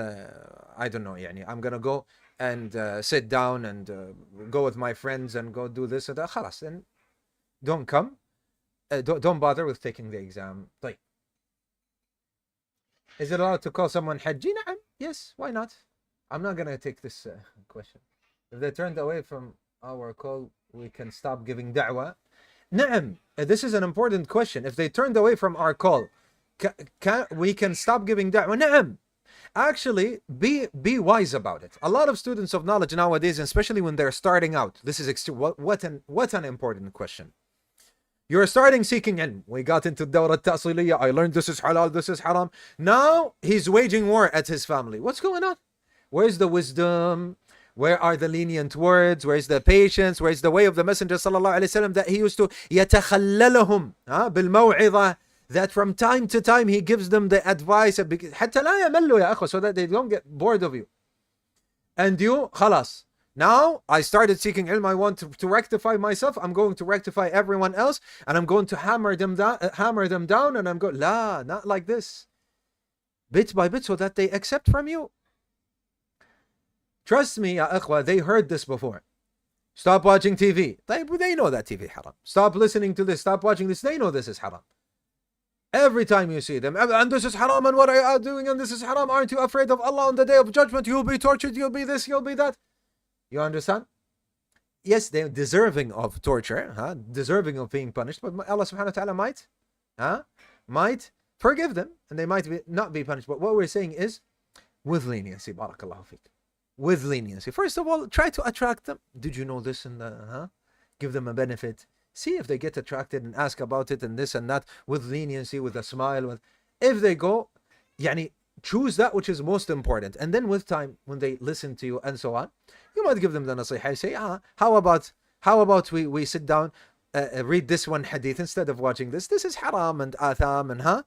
I don't know, yani, I'm gonna go and sit down and go with my friends and go do this and that, خلاص, then don't come. Don't bother with taking the exam. طيب. Is it allowed to call someone حجي? نعم. Yes, why not? I'm not gonna take this question. If they turned away from our call, we can stop giving da'wah. نعم. This is an important question. If they turned away from our call, we can stop giving da'wah. نعم. Actually, be wise about it. A lot of students of knowledge nowadays, especially when they're starting out, this is what an important question. You're starting seeking ilm. We got into Dawra Ta'siliyya. I learned this is halal, this is haram. Now he's waging war at his family. What's going on? Where's the wisdom? Where are the lenient words? Where's the patience? Where's the way of the Messenger sallallahu alaihi wasallam that he used to يتخللهم بالموعظة, that from time to time he gives them the advice حتى لا يملوا يا أخوة, so that they don't get bored of you. And you, خلاص. Now I started seeking ilm. I want to rectify myself. I'm going to rectify everyone else, and I'm going to hammer them down. And I'm going, la, not like this. Bit by bit, so that they accept from you. Trust me, ya akhwa, they heard this before. Stop watching TV. They know that TV haram. Stop listening to this. Stop watching this. They know this is haram. Every time you see them, and this is haram, and what are you doing, and this is haram. Aren't you afraid of Allah on the day of judgment? You'll be tortured. You'll be this. You'll be that. You understand? Yes, they're deserving of torture, deserving of being punished, but Allah subhanahu wa ta'ala might forgive them, and they might not be punished. But what we're saying is, with leniency, barakallahu feek. With leniency. First of all, try to attract them. Did you know this? And give them a benefit. See if they get attracted and ask about it and this and that, with leniency, with a smile. If they go, choose that which is most important. And then with time, when they listen to you and so on, you might give them the nasiha. Say, how about we sit down, read this one hadith instead of watching this. This is haram and atham and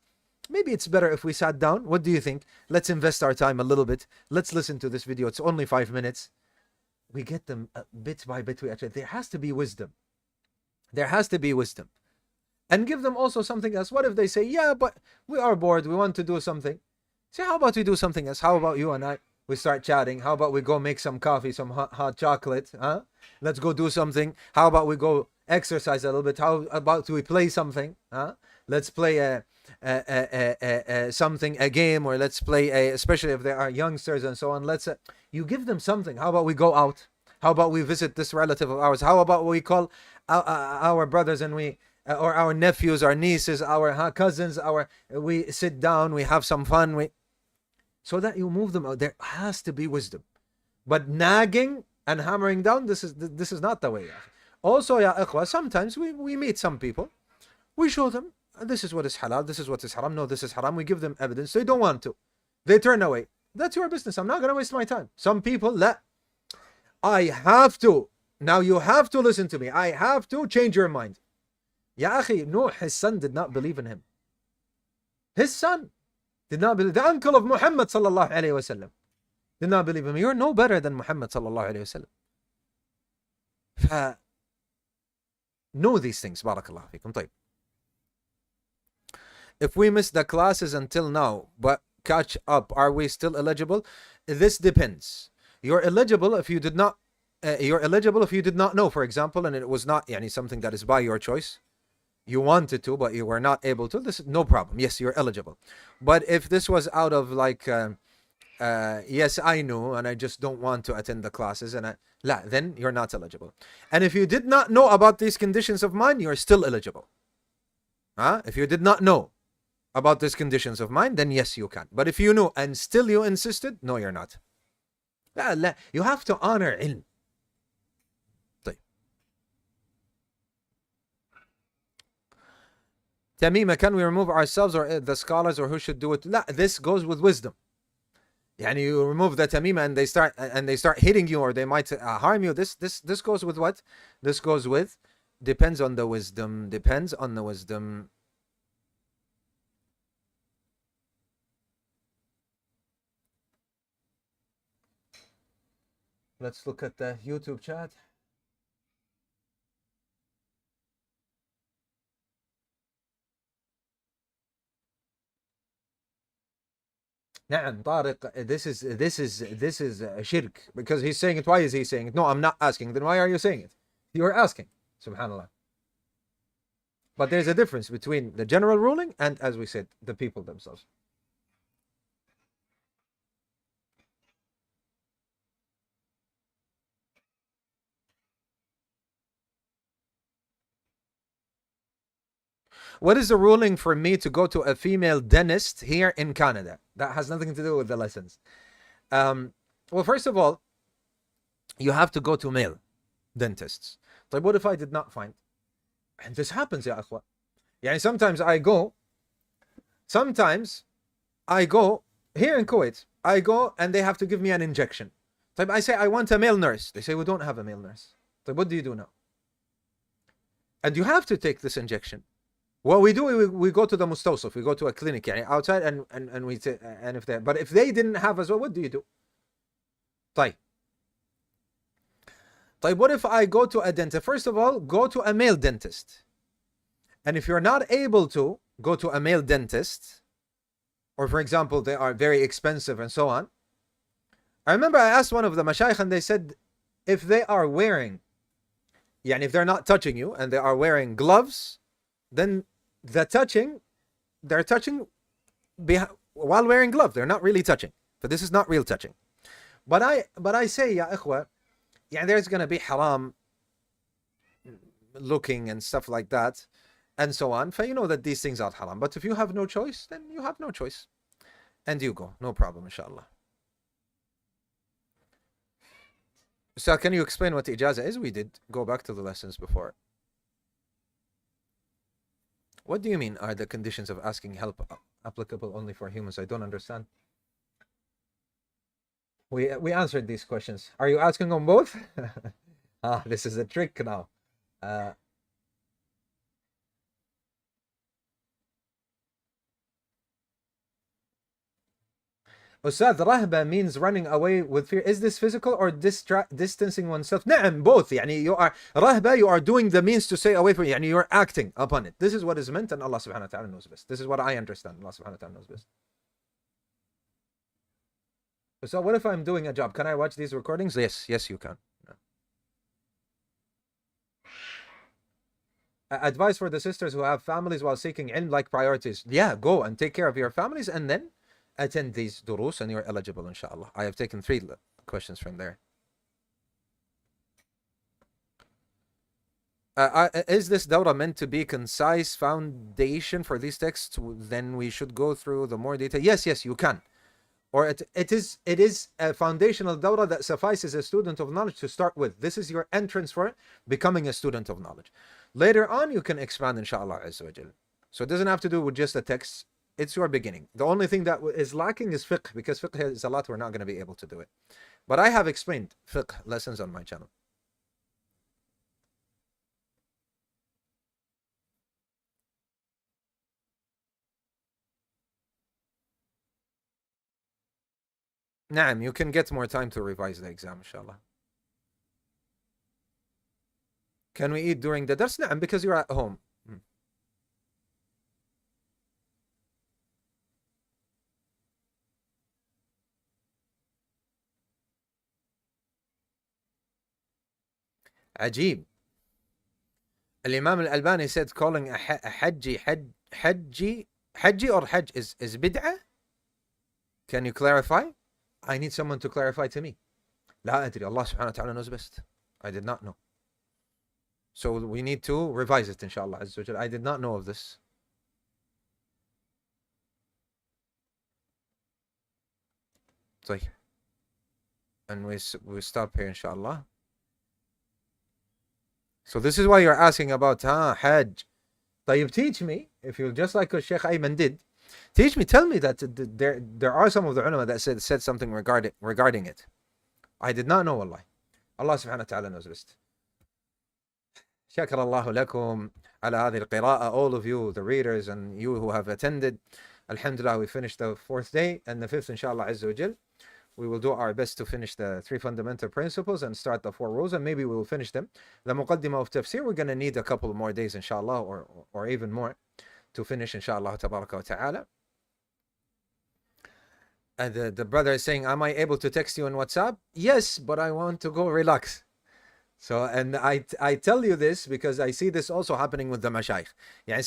maybe it's better if we sat down. What do you think? Let's invest our time a little bit. Let's listen to this video. It's only 5 minutes. We get them bit by bit. There has to be wisdom. There has to be wisdom. And give them also something else. What if they say, yeah, but we are bored. We want to do something. Say, how about we do something else? How about you and I? We start chatting. How about we go make some coffee, some hot chocolate? Let's go do something. How about we go exercise a little bit? How about we play something? Let's play a game, or let's play especially if there are youngsters and so on. You give them something. How about we go out? How about we visit this relative of ours? How about we call our brothers and we or our nephews, our nieces, our cousins, we sit down, we have some fun, so that you move them out. There has to be wisdom. But nagging and hammering down, this is not the way. Also, ya ikhwa, sometimes we meet some people, we show them, this is what is halal, this is what is haram, no, this is haram, we give them evidence, they don't want to. They turn away. That's your business. I'm not going to waste my time. Some people, I have to. Now you have to listen to me. I have to change your mind. Ya akhi, Nuh, his son did not believe in him. His son did not believe. The uncle of Muhammad sallallahu alayhi wasallam did not believe him. You're no better than Muhammad sallallahu alayhi wasallam. Know these things. Barakallahu fikum. طيب. If we miss the classes until now, but catch up, are we still eligible? This depends. You're eligible if you did not. You're eligible if you did not know, for example, and it was not something that is by your choice. You wanted to, but you were not able to. This is no problem. Yes, you're eligible. But if this was out of yes, I knew, and I just don't want to attend the classes, then you're not eligible. And if you did not know about these conditions of mine, you're still eligible. If you did not know about these conditions of mine, then yes, you can. But if you knew and still you insisted, no, you're not. You have to honor ilm. Tamima, can we remove ourselves or the scholars, or who should do it? This goes with wisdom. You remove the tamima and they start hitting you, or they might harm you. This goes with what? This goes with depends on the wisdom. Depends on the wisdom. Let's look at the YouTube chat. نعم طارق, this is shirk, because he's saying it. Why is he saying it? No, I'm not asking. Then why are you saying it? You are asking. Subhanallah. But there's a difference between the general ruling and, as we said, the people themselves. What is the ruling for me to go to a female dentist here in Canada? That has nothing to do with the lessons. Well, first of all, you have to go to male dentists. But what if I did not find? And this happens, يا أخوة. يعني sometimes I go here in Kuwait, I go and they have to give me an injection. I say, I want a male nurse. They say, we don't have a male nurse. So what do you do now? And you have to take this injection. What we do, we go to the mustawsif, we go to a clinic outside, and we say, and if they, but if they didn't have as well, what do you do? طيب, what if I go to a dentist? First of all, go to a male dentist. And if you're not able to go to a male dentist, or for example, they are very expensive and so on. I remember I asked one of the mashayikh and they said, if they are wearing, if they're not touching you and they are wearing gloves, then they're touching while wearing gloves. They're not really touching. But this is not real touching. But I say, ya ikhwa, there's going to be haram looking and stuff like that, and so on. For you know that these things are haram. But if you have no choice, then you have no choice. And you go. No problem, inshallah. So can you explain what ijaza is? We did go back to the lessons before. What do you mean, are the conditions of asking help applicable only for humans? I don't understand. We answered these questions. Are you asking on both? This is a trick now. Ustad, rahba means running away with fear. Is this physical or distancing oneself? نعم, both. You are rahba, you are doing the means to stay away from it. You are acting upon it. This is what is meant, and Allah subhanahu wa ta'ala knows best. This is what I understand. Allah subhanahu wa ta'ala knows best. So what if I'm doing a job? Can I watch these recordings? Yes, you can. Advice for the sisters who have families while seeking ilm, like priorities. Yeah, go and take care of your families and then attend these durus and you're eligible, inshallah. I have taken 3 questions from there. Is this dawrah meant to be concise foundation for these texts? Then we should go through the more detail. Yes, you can. Or it is a foundational dawrah that suffices a student of knowledge to start with. This is your entrance for becoming a student of knowledge. Later on, you can expand, inshallah azza wa jal. So it doesn't have to do with just the text. It's your beginning. The only thing that is lacking is fiqh, because fiqh is a lot we're not going to be able to do it. But I have explained fiqh lessons on my channel. Naam, you can get more time to revise the exam, inshallah. Can we eat during the dars? Naam, because you're at home. Ajib. Al-Imam al-Albani said calling a hajji or hajj is bid'ah? Can you clarify? I need someone to clarify to me. لا أدري. Allah subhanahu wa ta'ala knows best. I did not know. So we need to revise it, inshallah. I did not know of this. طيب. And we stop here, inshallah. So this is why you're asking about Hajj. طيب, teach me, if you just like Sheikh Ayman did, teach me, tell me that there are some of the ulama that said something regarding it. I did not know, wallahi. Allah subhanahu wa ta'ala knows best. شكر الله لكم على هذه القراءة, all of you, the readers, and you who have attended. Alhamdulillah, we finished the 4th day, and the 5th, inshallah azza wa jal, we will do our best to finish the 3 fundamental principles and start the 4 rules, and maybe we will finish them. The muqaddimah of tafsir, we're going to need a couple more days, inshallah, or even more to finish, inshallah tabaraka wa ta'ala. The brother is saying, am I able to text you on WhatsApp? Yes, but I want to go relax. So, and I tell you this because I see this also happening with the mashayikh. Yeah,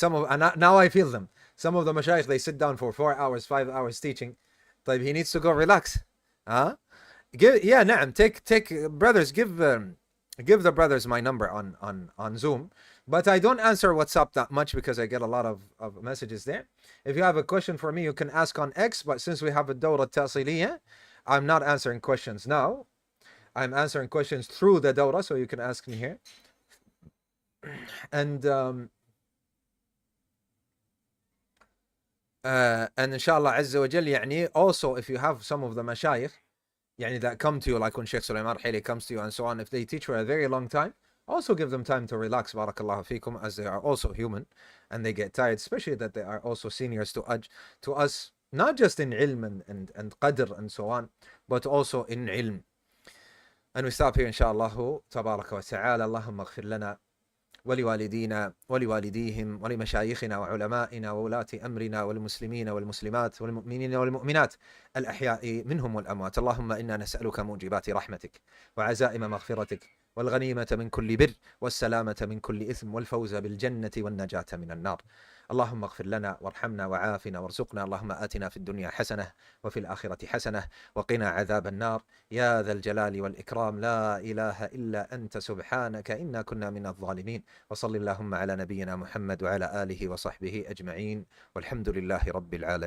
now I feel them. Some of the mashayikh, they sit down for 4 hours, 5 hours teaching. طيب, he needs to go relax. Huh? Yeah, نعم. Take brothers, give the brothers my number on Zoom. But I don't answer WhatsApp that much because I get a lot of messages there. If you have a question for me, you can ask on X. But since we have a Dawra Tasiliya, I'm not answering questions now. I'm answering questions through the Dawra, so you can ask me here. And inshallah Azza wa Jal, يعني also if you have some of the mashayikh يعني that come to you, like when Sheikh Sulaiman Hili comes to you and so on, if they teach for a very long time, also give them time to relax, barakallahu fikum, as they are also human and they get tired, especially that they are also seniors to us, not just in ilm and qadr and so on, but also in ilm. And we stop here, inshallah, tabaraka wa ta'ala. Allahumma ighfir lana ولوالدينا ولوالديهم ولمشايخنا وعلمائنا وولاة أمرنا والمسلمين والمسلمات والمؤمنين والمؤمنات الأحياء منهم والأموات. اللهم إنا نسألك موجبات رحمتك وعزائم مغفرتك والغنيمة من كل بر والسلامة من كل إثم والفوز بالجنة والنجاة من النار. اللهم اغفر لنا وارحمنا وعافنا وارزقنا. اللهم آتنا في الدنيا حسنة وفي الآخرة حسنة وقنا عذاب النار يا ذا الجلال والإكرام. لا إله إلا أنت سبحانك إنا كنا من الظالمين. وصل اللهم على نبينا محمد وعلى آله وصحبه أجمعين والحمد لله رب العالمين.